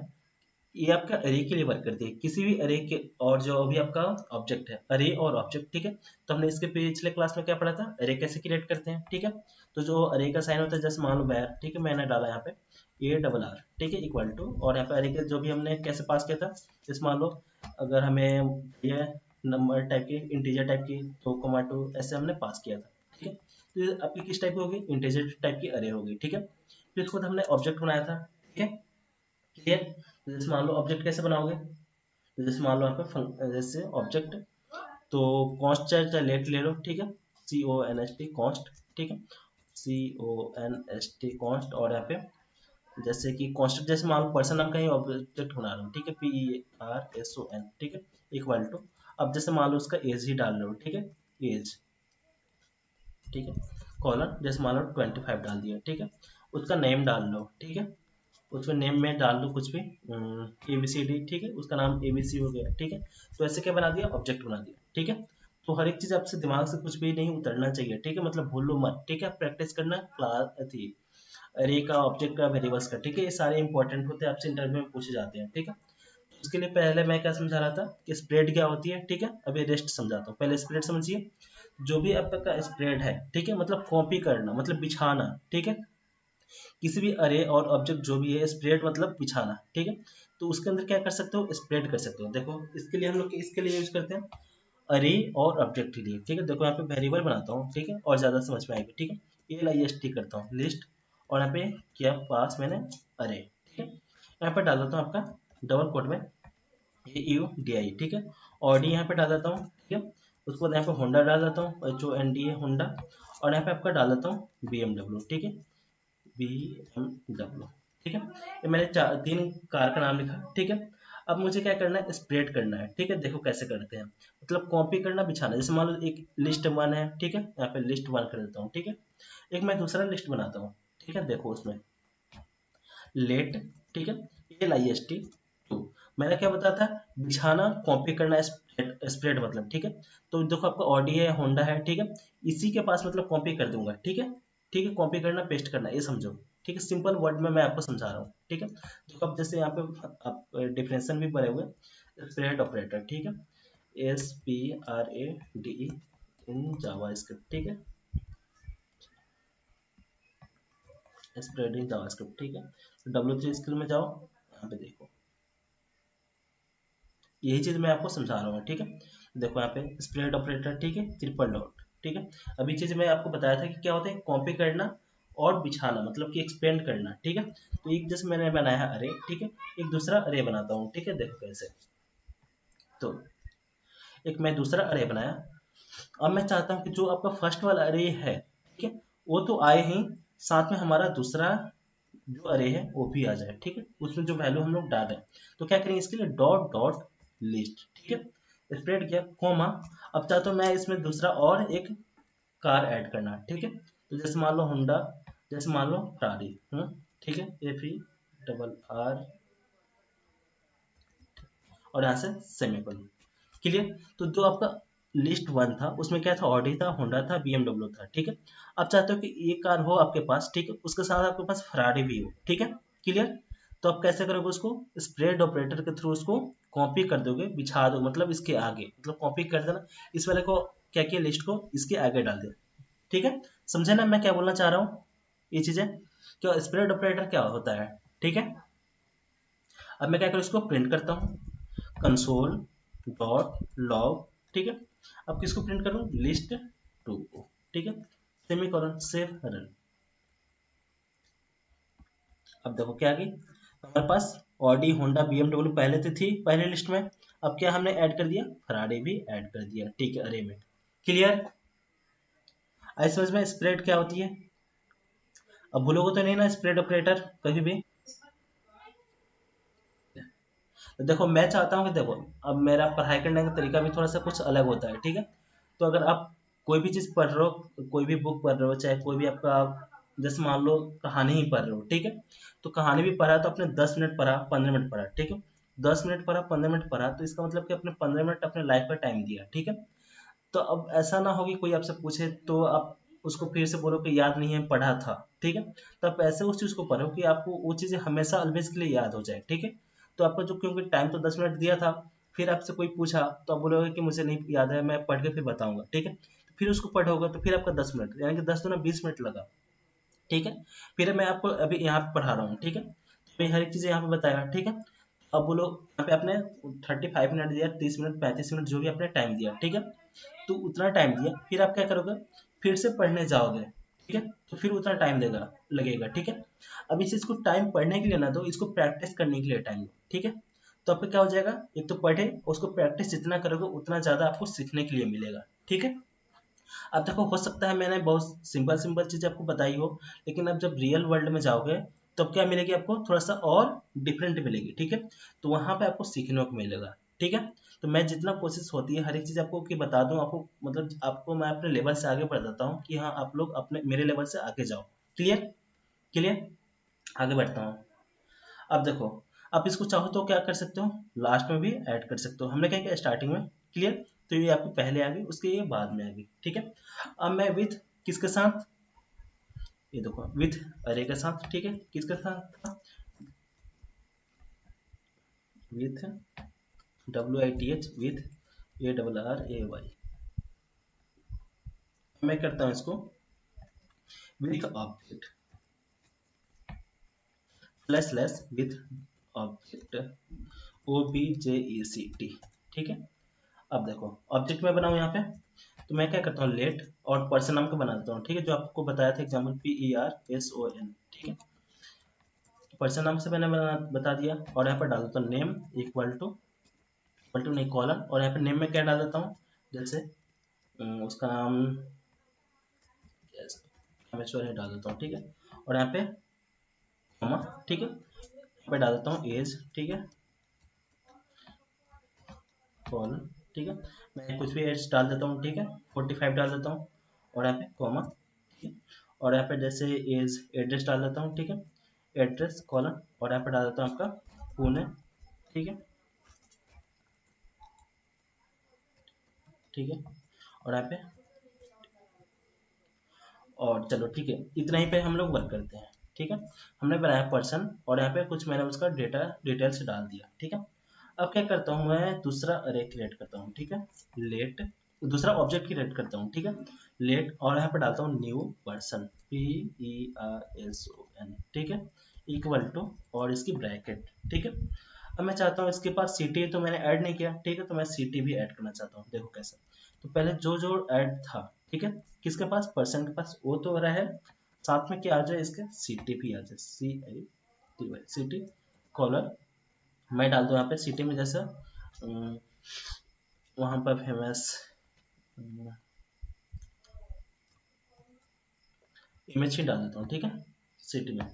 ये आपका अरे के लिए वर्क करती है, किसी भी अरे के, और जो भी आपका ऑब्जेक्ट है, अरे और ऑब्जेक्ट, ठीक है। तो हमने इसके पिछले क्लास में क्या पढ़ा था, अरे कैसे क्रिएट करते हैं, ठीक है। तो जो अरे का साइन होता है, जैसे मान लो वैर, ठीक है, मैंने डाला यहाँ पे ए डबल आर, ठीक है, इक्वल टू, और यहाँ पे अरे के जो भी हमने कैसे पास किया था, जैसे मान लो अगर हमें ये नंबर टाइप की, इंटीजर टाइप की, तो कोमा टू ऐसे हमने पास किया था, ठीक है। तो ये आपकी किस टाइप की होगी, इंटीजर टाइप की अरे होगी, ठीक है। फिर इसको हमने ऑब्जेक्ट बनाया था, ठीक है, क्लियर। जैसे मान लो ऑब्जेक्ट कैसे बनाओगे, जैसे मान लो यहाँ पे जैसे ऑब्जेक्ट, तो कॉन्स्ट चाहे लेट ले लो, ठीक है, CONST कॉन्स्ट, ठीक है, CONST कॉन्स्ट, और यहाँ पे जैसे कि कॉन्स्टेंट, जैसे मान लो पर्सन नाम का ही ऑब्जेक्ट बना रहा हूँ, ठीक है, PERSON, ठीक है, इक्वल टू, अब जैसे मान लो उसका एज ही डाल रहे हो, ठीक है, एज, ठीक है, कॉलर, जैसे मान लो 25 डाल दिया, ठीक है, उसका नेम डाल लो, ठीक है, उसमें नेम में डाल दो कुछ भी, ABCD, ठीक है, उसका नाम ABC हो गया, ठीक है। तो ऐसे क्या बना दिया, ऑब्जेक्ट बना दिया, ठीक है। तो हर एक चीज आपसे दिमाग से कुछ भी नहीं उतरना चाहिए, ठीक है, मतलब भूलो मत, ठीक है, प्रैक्टिस करना, क्लास थी अरे का, ऑब्जेक्ट का, वेरिएबल्स का, ठीक है, ये सारे इंपॉर्टेंट होते हैं, आपसे इंटरव्यू में पूछे जाते हैं, ठीक है। तो उसके लिए पहले मैं क्या समझा रहा था कि स्प्रेड क्या होती है, ठीक है, अभी रेस्ट समझाता हूँ, पहले स्प्रेड समझिए। जो भी आपका स्प्रेड है, ठीक है, मतलब कॉपी करना, मतलब बिछाना, ठीक है, किसी भी अरे और ऑब्जेक्ट जो भी है, स्प्रेड मतलब बिछाना, ठीक है। तो उसके अंदर क्या कर सकते हो, स्प्रेड कर सकते हो। देखो इसके लिए हम लोग इसके लिए यूज करते हैं अरे और ऑब्जेक्ट के लिए, ठीक है। देखो यहाँ पे वेरिएबल बनाता हूँ, ठीक है, और ज्यादा समझ में आएगी, ठीक है। LIST करता हूँ, लिस्ट, और यहाँ पे क्या पास मैंने अरे, ठीक है, यहाँ पे डाल देता हूँ आपका डबल कोट में AUDI, ठीक है, और डी यहाँ पे डाल देता हूँ, ठीक है। उसके बाद यहाँ पे होंडा डाल देता हूँ, HONDA होंडा, और यहाँ पे आपका डाल देता हूँ BMW, ठीक है, BMW, ठीक है। ये मैंने तीन कार का नाम लिखा, ठीक है। अब मुझे क्या करना है, स्प्रेड करना है, ठीक है। देखो कैसे करते हैं, मतलब कॉपी करना, बिछाना। जैसे मान लो एक लिस्ट वन है, ठीक है, यहाँ पे लिस्ट वन कर देता हूँ, ठीक है। एक मैं दूसरा लिस्ट बनाता हूँ, ठीक है, देखो उसमें लेट, ठीक है, LIST टू, मैंने क्या बताया था, बिछाना, कॉपी करना, स्प्रेड मतलब, ठीक है। तो देखो आपका ऑडी है, होंडा है, ठीक है, इसी के पास मतलब कॉपी कर दूंगा, ठीक है, ठीक है, कॉपी करना, पेस्ट करना, ये समझो, ठीक है, सिंपल वर्ड में मैं आपको समझा रहा हूँ, ठीक है। देखो अब जैसे यहाँ पे आप डिफरेंशियल भी पढ़े हुए, स्प्रेड ऑपरेटर, ठीक है, SPRADE इन जावास्क्रिप्ट, ठीक है, स्प्रेडिंग जावास्क्रिप्ट, ठीक है। तो W3 स्किल में जाओ, यहाँ पे देखो, यही चीज मैं आपको समझा रहा हूँ, ठीक है। देखो यहाँ पे स्प्रेड ऑपरेटर, ठीक है, ट्रिपल डॉट, ठीक है। अभी चीज मैं आपको बताया था कि क्या होता है, कॉपी करना और बिछाना, मतलब कि एक्सपेंड करना, ठीक है। तो एक जैसे मैंने बनाया है अरे, ठीक है, एक दूसरा अरे बनाता हूँ, ठीक है, देखो कैसे। तो एक मैं दूसरा अरे बनाया, अब मैं चाहता हूँ कि जो आपका फर्स्ट वाला अरे है, ठीक है, वो तो आए ही, साथ में हमारा दूसरा जो अरे है वो भी आ जाए, ठीक है, उसमें जो वैल्यू हम लोग डाल रहे हैं। तो क्या करेंगे इसके लिए, डॉट डॉट लिस्ट, ठीक है, स्प्रेड किया, कोमा। अब चाहता हूँ मैं इसमें दूसरा और एक कार ऐड करना, ठीक है। तो जैसे मान लो होंडा, जैसे मान लो फरारी, ठीक है, FE और यहाँ से सेमीकोलन, क्लियर। तो जो आपका लिस्ट वन था उसमें क्या था, ऑडी था, होंडा था, BMW था, ठीक है। अब चाहते हो कि ये कार हो आपके पास, ठीक है, उसके साथ आपके पास फरारी भी हो, ठीक है, क्लियर। तो आप कैसे करोगे उसको, स्प्रेड ऑपरेटर के थ्रू उसको कॉपी कर दोगे, बिछा दो, मतलब इसके आगे, मतलब कॉपी कर देना, इस वाले को क्या किया, लिस्ट को इसके आगे डाल दे, ठीक है। समझे ना मैं क्या बोलना चाह रहा हूँ, ये चीजें, क्या स्प्रेड ऑपरेटर क्या होता है, ठीक है। अब मैं क्या करूँ, इसको प्रिंट करता हूँ, कंसोल डॉट लॉग, ठीक है। अब किसको प्रिंट करूँ, लिस्ट टू को, ठीक है, सेमीकोलन, सेव रन। अब देखो क्या आ गई, हमारे पास ऑडी, होंडा, BMW पहले तो थी पहले लिस्ट में, अब क्या हमने ऐड कर दिया, फरारी भी ऐड कर दिया, ठीक है, अरे में, क्लियर। आई समझ में स्प्रेड क्या होती है, अब भूलोगे तो नहीं ना स्प्रेड ऑपरेटर कभी भी। तो देखो मैं चाहता हूँ कि देखो, अब मेरा पढ़ाई करने का तरीका भी थोड़ा सा कुछ अलग होता है, ठीक है। तो अगर आप कोई भी चीज़ पढ़ रहे हो, कोई भी बुक पढ़ रहे हो, चाहे कोई भी आपका, जैसे मान लो कहानी ही पढ़ रहे हो, ठीक है। तो कहानी भी पढ़ा तो आपने 10 मिनट पढ़ा, 15 मिनट पढ़ा, ठीक है, 10 मिनट पढ़ा, 15 मिनट पढ़ा, तो इसका मतलब कि आपने 15 मिनट अपने लाइफ का टाइम दिया, ठीक है। तो अब ऐसा ना हो कि कोई आपसे पूछे तो आप उसको फिर से बोलो कि याद नहीं है, पढ़ा था, ठीक है। तो आप ऐसे उस चीज़ को पढ़ो कि आपको वो चीज़ें हमेशा ऑलवेज के लिए याद हो जाए, ठीक है। तो आपका जो, क्योंकि टाइम तो 10 मिनट दिया था, फिर आपसे कोई पूछा तो आप बोलोगे कि मुझे नहीं याद है, मैं पढ़ के फिर बताऊंगा, ठीक है। फिर उसको पढ़ोगे तो फिर आपका 10 मिनट, यानी कि 10 दूना 20 मिनट लगा, ठीक है। फिर मैं आपको अभी यहाँ पे पढ़ा रहा हूँ, ठीक है, तो हर एक चीज़ यहाँ पे बताया, ठीक है। अब बोलो यहाँ पे आपने 35 मिनट दिया, 30 मिनट, 35 मिनट, जो भी आपने टाइम दिया, ठीक है। तो उतना टाइम दिया, फिर आप क्या करोगे, फिर से पढ़ने जाओगे, ठीक है। तो फिर उतना टाइम देगा लगेगा, ठीक है। अब इस चीज़ को टाइम पढ़ने के लिए ना दो, इसको प्रैक्टिस करने के लिए टाइम दो, ठीक है। तो आपका क्या हो जाएगा, एक तो पढ़े, उसको प्रैक्टिस जितना करोगे उतना ज़्यादा आपको सीखने के लिए मिलेगा, ठीक है। अब देखो, हो सकता है मैंने बहुत सिंपल सिंपल चीज़ आपको बताई हो, लेकिन अब जब रियल वर्ल्ड में जाओगे तब क्या मिलेगी आपको, थोड़ा सा और डिफरेंट मिलेगी, ठीक है। तो वहाँ पे आपको सीखने को मिलेगा, ठीक है। तो मैं जितना कोशिश होती है हर एक चीज़ आपको कि बता दूं, आपको मतलब आपको मैं अपने लेवल से आगे बढ़ जाता हूँ कि हाँ आप लोग अपने मेरे लेवल से आगे जाओ। क्लियर, क्लियर, आगे बढ़ता हूँ। अब देखो, आप इसको चाहो तो क्या कर सकते हो, लास्ट में भी ऐड कर सकते हो। हमने क्या किया स्टार्टिंग में, क्लियर। तो ये आपको पहले आ गई, उसके ये बाद में आ गई, ठीक है। अब मैं विथ किसके साथ, ये देखो विथ अरे के साथ, ठीक है, किसके साथ था, विथ WITH, विथ ARRAY। मैं करता हूँ इसको with object plus less with object OBJECT, ठीक है। अब देखो ऑब्जेक्ट में बनाऊँ यहाँ पे, तो मैं क्या करता हूँ लेट और पर्सन नाम का बना देता हूँ, ठीक है, जो आपको बताया था एग्जाम्पल PERSON, ठीक है। पर्सन नाम से मैंने बता दिया, और यहाँ पर डाल देता हूँ नेम इक्वल टू नहीं कॉलम, और यहाँ पे नेम में क्या डाल देता हूँ, जैसे उसका नाम रामेश्वर है डाल देता हूँ, ठीक है। और यहाँ पे कॉमा, ठीक है, यहाँ पे डाल देता हूँ एज, ठीक है, कॉल, ठीक है। मैं कुछ भी एज डाल देता हूँ, ठीक है, 45 डाल देता हूँ, और यहाँ पे कॉमा, ठीक है। और यहाँ पे जैसे एज एड्रेस डाल देता हूँ, ठीक है, एड्रेस कॉलम, और यहाँ पे डाल देता हूँ आपका पुणे, ठीक है, ठीक है। और यहाँ पे, और चलो ठीक है, इतना ही पे हम लोग वर्क करते हैं, ठीक है। हमने बनाया पर्सन, और यहाँ पे कुछ मैंने उसका डेटा डिटेल्स डाल दिया, ठीक है। अब क्या करता हूँ, मैं दूसरा अरे क्रिएट करता हूँ, ठीक है, लेट, दूसरा ऑब्जेक्ट क्रिएट करता हूँ, ठीक है, लेट, और यहाँ पे डालता हूँ न्यू पर्सन PERSON, ठीक है, इक्वल टू, और इसकी ब्रैकेट, ठीक है। अब मैं चाहता हूँ इसके पास सिटी तो मैंने ऐड नहीं किया, ठीक है, तो मैं सिटी भी ऐड करना चाहता हूँ, देखो कैसे। तो पहले जो जो ऐड था, ठीक है, किसके पास, पर्सन के पास, वो तो हो रहा है, साथ में क्या आ जाए इसके, सिटी भी आ जाए, CITY, सिटी कॉलर, मैं डाल दूँ यहाँ पे सिटी में, जैसा वहाँ पर फेमस इमेज ही डाल देता हूँ, ठीक है, सिटी में,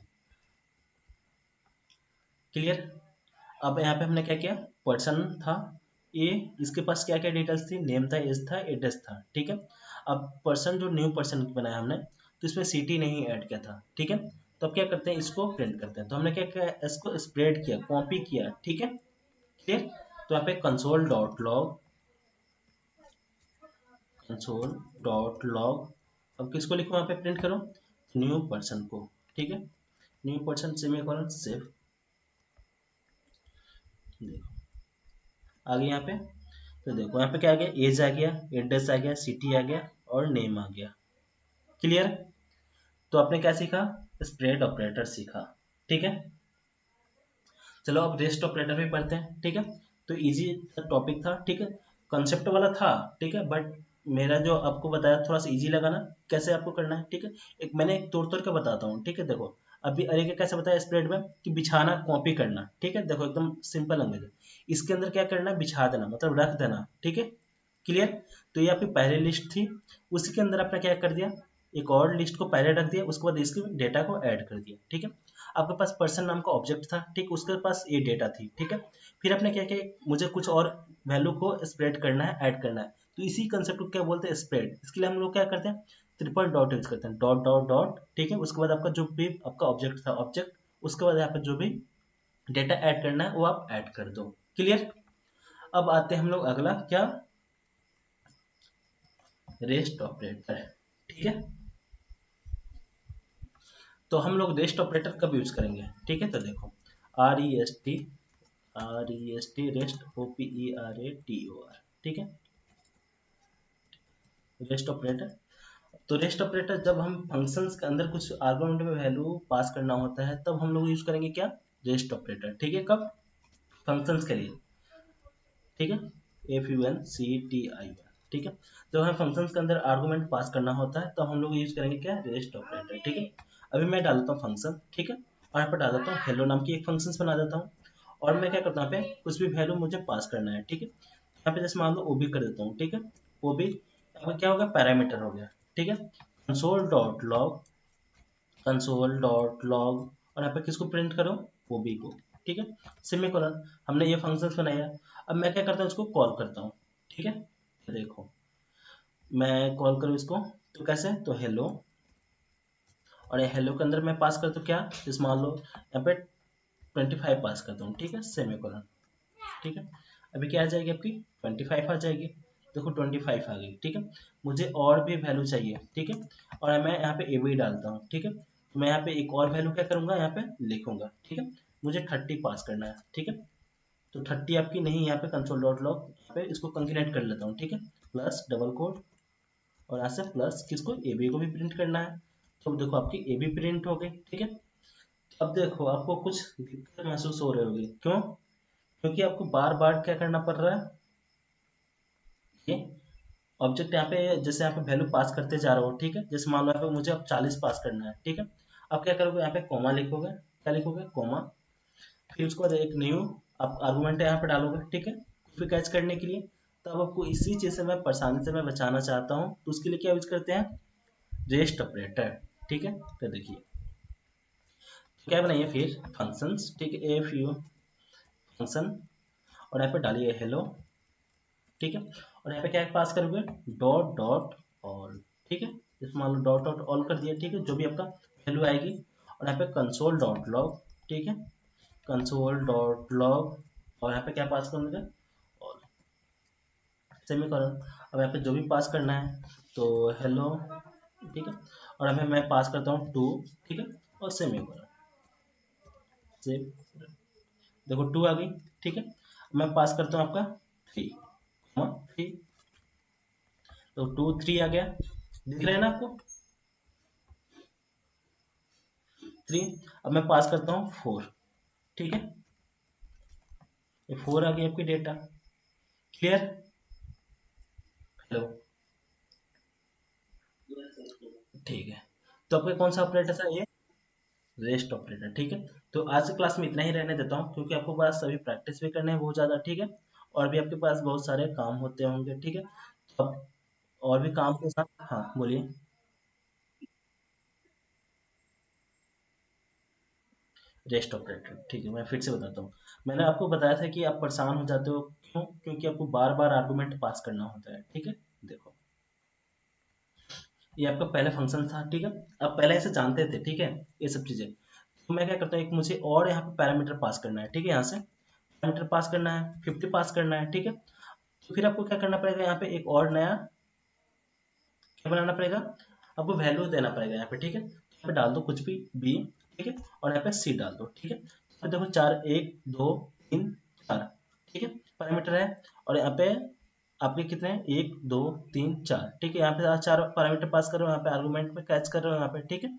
क्लियर। अब यहाँ पे हमने क्या किया, पर्सन था, ये इसके पास क्या क्या डिटेल्स थी, नेम था, एज था, एड्रेस था, ठीक है। अब पर्सन जो न्यू पर्सन बनाया हमने, तो इसमें सिटी नहीं ऐड किया था, ठीक है। तो अब क्या करते हैं, इसको प्रिंट करते हैं, तो हमने क्या किया, इसको स्प्रेड किया, कॉपी किया, ठीक है, क्लियर। तो यहाँ पे कंसोल डॉट लॉग, अब किसको लिखो यहाँ पे प्रिंट करो, न्यू पर्सन को, ठीक है, न्यू पर्सन सेमीकोलन सेव, देखो आ गया यहाँ पे। तो देखो यहाँ पे क्या आ गया, एज आ गया, एड्रेस आ गया, सिटी आ गया, और नेम आ गया, क्लियर। तो आपने क्या सीखा, स्प्रेड ऑपरेटर सीखा, ठीक है। चलो अब रेस्ट ऑपरेटर भी पढ़ते हैं, ठीक है। तो इजी टॉपिक था, ठीक है, कंसेप्ट वाला था, ठीक है, बट मेरा जो आपको बताया थोड़ा सा इजी लगा ना, कैसे आपको करना है, ठीक है। एक मैंने एक तोड़ तोड़ के बताता हूँ, ठीक है, देखो अभी अरे के कैसे बताया स्प्रेड में, कि बिछाना कॉपी करना, ठीक है, देखो एकदम सिंपल लैंग्वेज है। इसके अंदर क्या करना है, बिछा देना, मतलब रख देना, ठीक है, क्लियर। तो ये आपकी पहली लिस्ट थी, उसी के अंदर आपने क्या कर दिया, एक और लिस्ट को पहले रख दिया, उसके बाद इसके डेटा को ऐड कर दिया, ठीक है। आपके पास पर्सन नाम का ऑब्जेक्ट था, ठीक, उसके पास ये डेटा थी, ठीक है। फिर आपने क्या किया, मुझे कुछ और वैल्यू को स्प्रेड करना है, ऐड करना है, तो इसी कंसेप्ट को क्या बोलते हैं, स्प्रेड। इसके लिए हम लोग क्या करते हैं, ट्रिपल डॉट यूज करते हैं, डॉट डॉट डॉट, ठीक है। उसके बाद आपका जो भी आपका ऑब्जेक्ट था, ऑब्जेक्ट, उसके बाद यहाँ पे जो भी डेटा ऐड करना है वो आप ऐड कर दो, क्लियर। अब आते हैं हम लोग अगला क्या, रेस्ट ऑपरेटर, ठीक है। तो हम लोग रेस्ट ऑपरेटर कब यूज करेंगे, ठीक है, तो देखो REST REST, रेस्ट OPERATOR, ठीक है, रेस्ट ऑपरेटर। तो रेस्ट ऑपरेटर जब हम फंक्शंस के अंदर कुछ आर्गुमेंट में वैल्यू पास करना होता है तब हम लोग यूज करेंगे क्या, रेस्ट ऑपरेटर, ठीक है, कब, फंक्शंस के लिए, ठीक है, FUNCTION, ठीक है। जब हमें फंक्शंस के अंदर आर्गुमेंट पास करना होता है तो हम लोग यूज करेंगे क्या, रेस्ट ऑपरेटर, ठीक है। अभी मैं डाल देता हूँ फंक्शन, ठीक है, और यहाँ पर डाल देता हूँ हेलो नाम की एक फंक्शन बना देता हूँ, और मैं क्या करता हूँ यहाँ पे कुछ भी वैल्यू मुझे पास करना है, ठीक है। यहाँ पे जैसे मान लो ओबी कर देता हूँ, ठीक है, ओबी यहाँ पे क्या होगा, पैरामीटर हो गया, ठीक है, कंसोल डॉट लॉग और यहाँ पे किसको प्रिंट करो, ओबी को, ठीक है, सेमीकोलन। हमने ये फंक्शंस बनाया। अब मैं क्या करता हूँ, इसको कॉल करता हूँ, ठीक है, देखो मैं कॉल करूँ इसको तो कैसे, तो हेलो, और ये हेलो के अंदर मैं पास करता हूँ क्या, जैसे मान लो यहाँ पे 25 पास करता हूँ, ठीक है, सेमीकोलन, ठीक है। अभी क्या आ जाएगी आपकी, 25 आ जाएगी, देखो 25 आ गई, ठीक है। मुझे और भी वैल्यू चाहिए, ठीक है, और मैं यहाँ पे ए बी डालता हूँ, ठीक है, तो मैं यहाँ पे एक और वैल्यू क्या करूँगा, यहाँ पे लिखूंगा, ठीक है, मुझे 30 पास करना है, ठीक है। तो 30 आपकी नहीं, यहाँ पे कंसोल डॉट लॉग यहाँ पे इसको कंकेटेनेट कर लेता हूँ, ठीक है, प्लस डबल कोड, और यहाँ से प्लस किसको, ए बी को भी प्रिंट करना है, तो देखो आपकी ए बी प्रिंट हो गई, ठीक है। अब देखो आपको कुछ दिक्कत महसूस हो रही होगी, क्यों, क्योंकि आपको बार बार क्या करना पड़ रहा है, ये ऑब्जेक्ट यहाँ पे जैसे यहाँ पे वैल्यू पास करते जा रहा हो, ठीक है, जैसे मान लो यहाँ पे मुझे अब 40 पास करना है, ठीक है। अब क्या करोगे, यहाँ पे कॉमा लिखोगे, क्या लिखोगे, कॉमा, फिर उसके बाद एक न्यू आप आर्गुमेंट यहाँ पे डालोगे, ठीक है, फिर कैच करने के लिए। तो अब आपको इसी चीज से मैं परेशानी से मैं बचाना चाहता हूँ, तो उसके लिए क्या यूज करते हैं, रेस्ट ऑपरेटर, ठीक है। तो देखिए क्या बनाइए फिर फंक्शंस, ठीक है, एफ यू फंक्शन, और यहाँ पे डालिए हेलो, ठीक है, और यहाँ पे क्या पास करोगे, डॉट डॉट ऑल, ठीक है, इस मान लो डॉट डॉट ऑल कर दिया, ठीक है, जो भी आपका वैल्यू आएगी, और यहाँ पे कंसोल डॉट लॉग, ठीक है, कंसोल डॉट लॉग, और यहाँ पे क्या पास करोगे, ऑल, सेमीकोलन। अब यहाँ पे जो भी पास करना है तो हेलो, ठीक है, और यहाँ पे मैं पास करता हूँ टू, ठीक है, और सेमीकोलन, से देखो टू आ गई, ठीक है। मैं पास करता हूँ आपका थ्री, थ्री, तो 2 3 आ गया, दिख रहा है ना आपको, 3। अब मैं पास करता हूँ 4, ठीक है, ये 4 आ गई आपकी डेटा, क्लियर, हेलो, ठीक है। तो आपका कौन सा ऑपरेटर था ये, रेस्ट ऑपरेटर, ठीक है। तो आज की क्लास में इतना ही रहने देता हूँ, क्योंकि आपको पास अभी प्रैक्टिस भी करने हैं बहुत ज़्यादा, ठीक है, और भी आपके पास बहुत सारे काम होते होंगे, ठीक है। तो अब और भी काम के साथ, हाँ बोलिए, रेस्ट ऑपरेटर, ठीक है, मैं फिर से बताता हूँ। मैंने आपको बताया था कि आप परेशान हो जाते हो, क्यों, क्योंकि आपको बार बार आर्गुमेंट पास करना होता है, ठीक है। देखो ये आपका पहले फंक्शन था, ठीक है, आप पहले इसे जानते थे, ठीक है, ये सब चीजें। तो मैं क्या करता हूँ, एक मुझे और यहाँ पे पैरामीटर पास करना है, ठीक है, यहाँ से पैरामीटर पास करना है, 50 पास करना है, ठीक है। तो फिर आपको क्या करना पड़ेगा, यहाँ पे एक और नया क्या बनाना पड़ेगा, आपको वैल्यू देना पड़ेगा यहाँ पे, ठीक है, यहाँ पे डाल दो कुछ भी बी, ठीक है, और यहाँ पे सी डाल दो, ठीक है। तो देखो चार, 1 2 3 4, ठीक है, पैरामीटर है, और यहाँ पे आपके कितने हैं, 1 2 3 4, ठीक है, यहाँ पे चार पैरामीटर पास कर रहे हो, यहाँ पे आर्गुमेंट में कैच कर रहे हो यहाँ पे, ठीक है।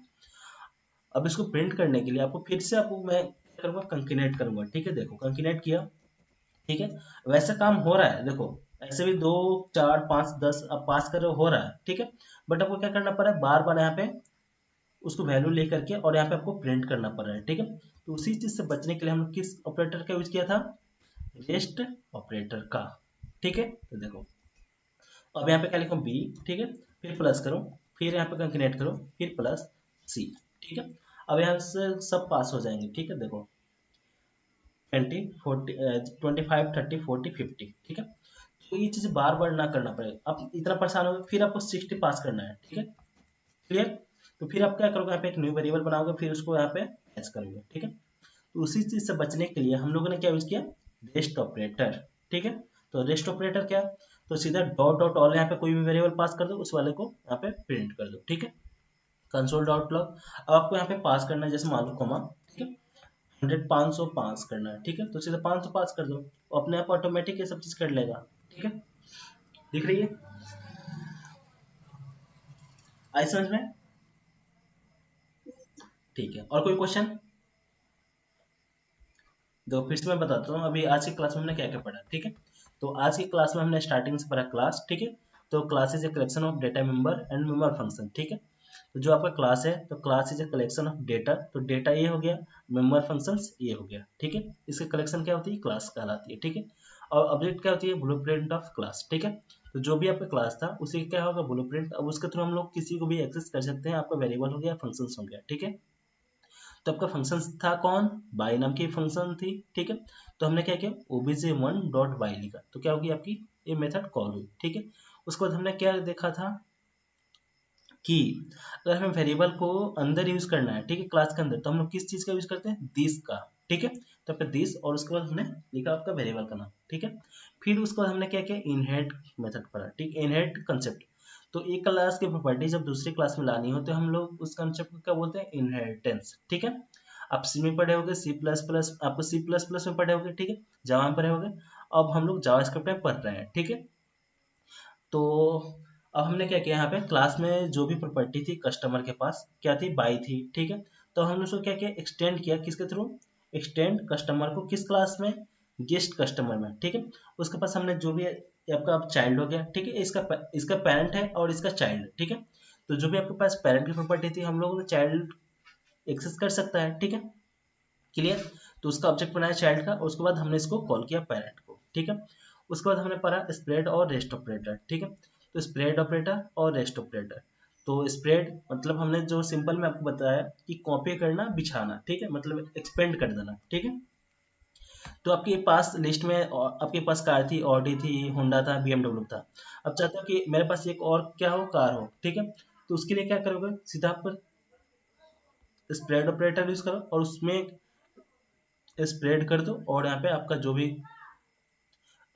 अब इसको प्रिंट करने के लिए आपको फिर से आपको मैं क्या करूँगा, कंकिनेट करूंगा, ठीक है, देखो कंकिनेट किया, ठीक है। वैसे काम हो रहा है, देखो ऐसे भी 2 4 5 10 अब पास कर रहे हो रहा है, ठीक है। बट आपको क्या करना पड़ रहा है, बार बार यहाँ पे उसको वैल्यू लेकर के और यहाँ पे आपको प्रिंट करना पड़ रहा है, ठीक है। तो उसी चीज से बचने के लिए हम लोग किस ऑपरेटर का यूज किया था, रेस्ट ऑपरेटर का, ठीक है। तो देखो अब यहाँ पे क्या लिखूं, बी, ठीक है, फिर प्लस करो, फिर यहाँ पे कंकेटेनेट करो, फिर प्लस सी, ठीक है। अब यहाँ से सब पास हो जाएंगे, ठीक है, देखो 20 40 25 30 40 50, ठीक है। तो ये चीज बार बार ना करना पड़ेगा, आप इतना परेशान हो फिर आपको 60 पास करना है, ठीक है, क्लियर। तो फिर आप क्या करोगे, यहाँ पे एक न्यू वेरिएबल बनाओगे, फिर उसको यहाँ पे एच करोगे, ठीक है। तो उसी चीज से बचने के लिए हम लोगों ने क्या यूज किया, रेस्ट ऑपरेटर, ठीक है। तो रेस्ट ऑपरेटर क्या, तो सीधा डॉट डॉट ऑल यहाँ पे कोई भी वेरिएबल पास कर दो, उस वाले को यहाँ पे प्रिंट कर दो, ठीक है, कंसोल डॉट लॉग। अब आपको यहाँ पे पास करना है, जैसे मान लो कॉमा, ठीक है, 100 500 पास करना है, ठीक है, तो सीधा 500 पास कर दो, अपने आप ऑटोमेटिक ये सब चीज कर लेगा। ठीक है, दिख रही है, आई समझ में? ठीक है, और कोई क्वेश्चन? तो फिर से मैं बताता हूँ अभी आज की क्लास में हमने क्या क्या पढ़ा। ठीक है, तो आज की क्लास में हमने स्टार्टिंग से पढ़ा क्लास। ठीक है, तो class is a collection of data member and member function. ठीक है, तो जो आपका क्लास है, तो class is a collection of data, तो डेटा ये हो गया, मेंबर फंक्शंस ये हो गया। ठीक है, इसकी कलेक्शन क्या होती है? क्लास कहलाती है। ठीक है, और ऑब्जेक्ट क्या होती है? Blueprint of class. ठीक है, तो जो भी आपका क्लास था उसी का क्या होगा? ब्लूप्रिंट। अब उसके थ्रू हम लोग किसी को भी एक्सेस कर सकते हैं, आपका वेरिएबल हो गया, फंक्शंस हो गया। ठीक है, तो आपका फंक्शन था कौन? बाई नाम की फंक्शन थी। ठीक है, तो हमने क्या किया? obj1 डॉट बाई लिखा, तो क्या होगी आपकी? ये मेथड कॉल हुई। ठीक है, उसके बाद हमने क्या देखा था कि अगर हमें वेरिएबल को अंदर यूज करना है, ठीक है, क्लास के अंदर, तो हम लोग किस चीज का यूज करते हैं? दिस का। ठीक है, तो आपका दिस, और उसके बाद हमने लिखा आपका वेरिएबल का नाम। ठीक है, फिर उसके बाद हमने क्या किया? इनहेरिट मेथड पढ़ा। ठीक, इनहेरिट कंसेप्ट। तो एक क्लास की प्रॉपर्टी जब दूसरी क्लास में लानी हो तो हम लोग उस कंसेप्ट को क्या बोलते हैं? इनहेरिटेंस। ठीक है, आप सी में पढ़े होगे, सी प्लस प्लस, आपको सी प्लस प्लस में पढ़े होगे। ठीक है, जावा में पढ़े होगे। अब हम लोग जावास्क्रिप्ट में पढ़ रहे हैं। ठीक है, तो अब हमने क्या किया? यहाँ पे क्लास में जो भी प्रॉपर्टी थी कस्टमर के पास क्या थी? बाई थी। ठीक है, तो हमने उसको क्या किया? एक्सटेंड किया, किसके थ्रू? एक्सटेंड कस्टमर को किस क्लास में? गेस्ट कस्टमर में। ठीक है, उसके पास हमने जो भी आपका अब चाइल्ड हो गया। ठीक है, इसका पेरेंट है और इसका चाइल्ड। ठीक है, तो जो भी आपके पास पेरेंट की प्रॉपर्टी थी हम लोग ने चाइल्ड एक्सेस कर सकता है। ठीक है, क्लियर? तो उसका ऑब्जेक्ट बनाया चाइल्ड का, और उसके बाद हमने इसको कॉल किया पेरेंट को। ठीक है, उसके बाद हमने पढ़ा स्प्रेड और रेस्ट ऑपरेटर। ठीक है, तो स्प्रेड ऑपरेटर और रेस्ट ऑपरेटर। तो स्प्रेड मतलब हमने जो सिंपल में आपको बताया कि कॉपी करना, बिछाना। ठीक है, मतलब एक्सपेंड कर देना। ठीक है, तो आपके पास लिस्ट में आपके पास कार थी, ऑडी थी, होंडा था, बीएमडब्ल्यू था। अब चाहते हो कि मेरे पास एक और क्या हो? कार हो। ठीक है, तो उसके लिए क्या करोगे? सीधा आप स्प्रेड ऑपरेटर यूज करो और उसमें स्प्रेड कर दो, और यहाँ पे आपका जो भी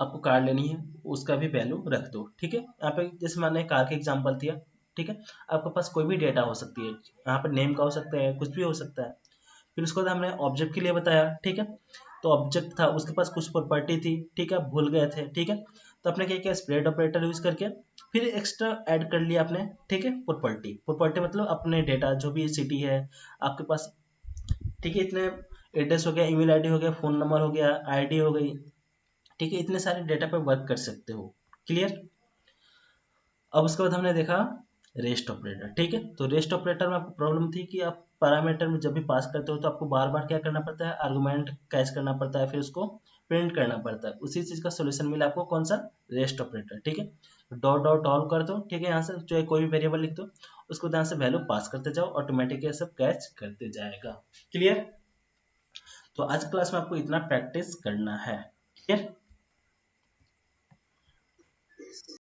आपको कार लेनी है उसका भी वैल्यू रख दो। ठीक है, यहाँ पे जैसे मैंने कार का एग्जांपल दिया। ठीक है, आपके पास कोई भी डेटा हो सकती है, यहाँ पे नेम का हो सकता है, कुछ भी हो सकता है। फिर उसके बाद हमने ऑब्जेक्ट के लिए बताया। ठीक है, तो ऑब्जेक्ट था, उसके पास कुछ प्रॉपर्टी थी। ठीक है, आप भूल गए थे। ठीक है, तो आपने क्या किया? स्प्रेड ऑपरेटर यूज करके फिर एक्स्ट्रा ऐड कर लिया आपने। ठीक है, प्रॉपर्टी, प्रॉपर्टी मतलब अपने डेटा जो भी सिटी है आपके पास। ठीक है, इतने एड्रेस हो गया, ईमेल आईडी हो गया, फोन नंबर हो गया, आईडी हो गई। ठीक है, इतने सारे डेटा पे वर्क कर सकते हो। क्लियर? अब उसके बाद हमने देखा रेस्ट ऑपरेटर। ठीक है, तो रेस्ट ऑपरेटर में आपको प्रॉब्लम थी कि आप पैरामीटर में जब भी पास करते हो तो आपको बार बार क्या करना पड़ता है? आर्गुमेंट कैच करना पड़ता है, फिर उसको प्रिंट करना पड़ता है। उसी चीज का सोल्यूशन मिला आपको, कौन सा? Rest operator. ठीक है, डॉट डॉट ऑल कर दो। ठीक है, यहाँ से जो है कोई भी वेरिएबल लिख दो, उसको यहाँ से वैल्यू पास करते जाओ, ऑटोमेटिक ये सब कैच करते जाएगा। क्लियर? तो आज क्लास में आपको इतना प्रैक्टिस करना है। क्लियर?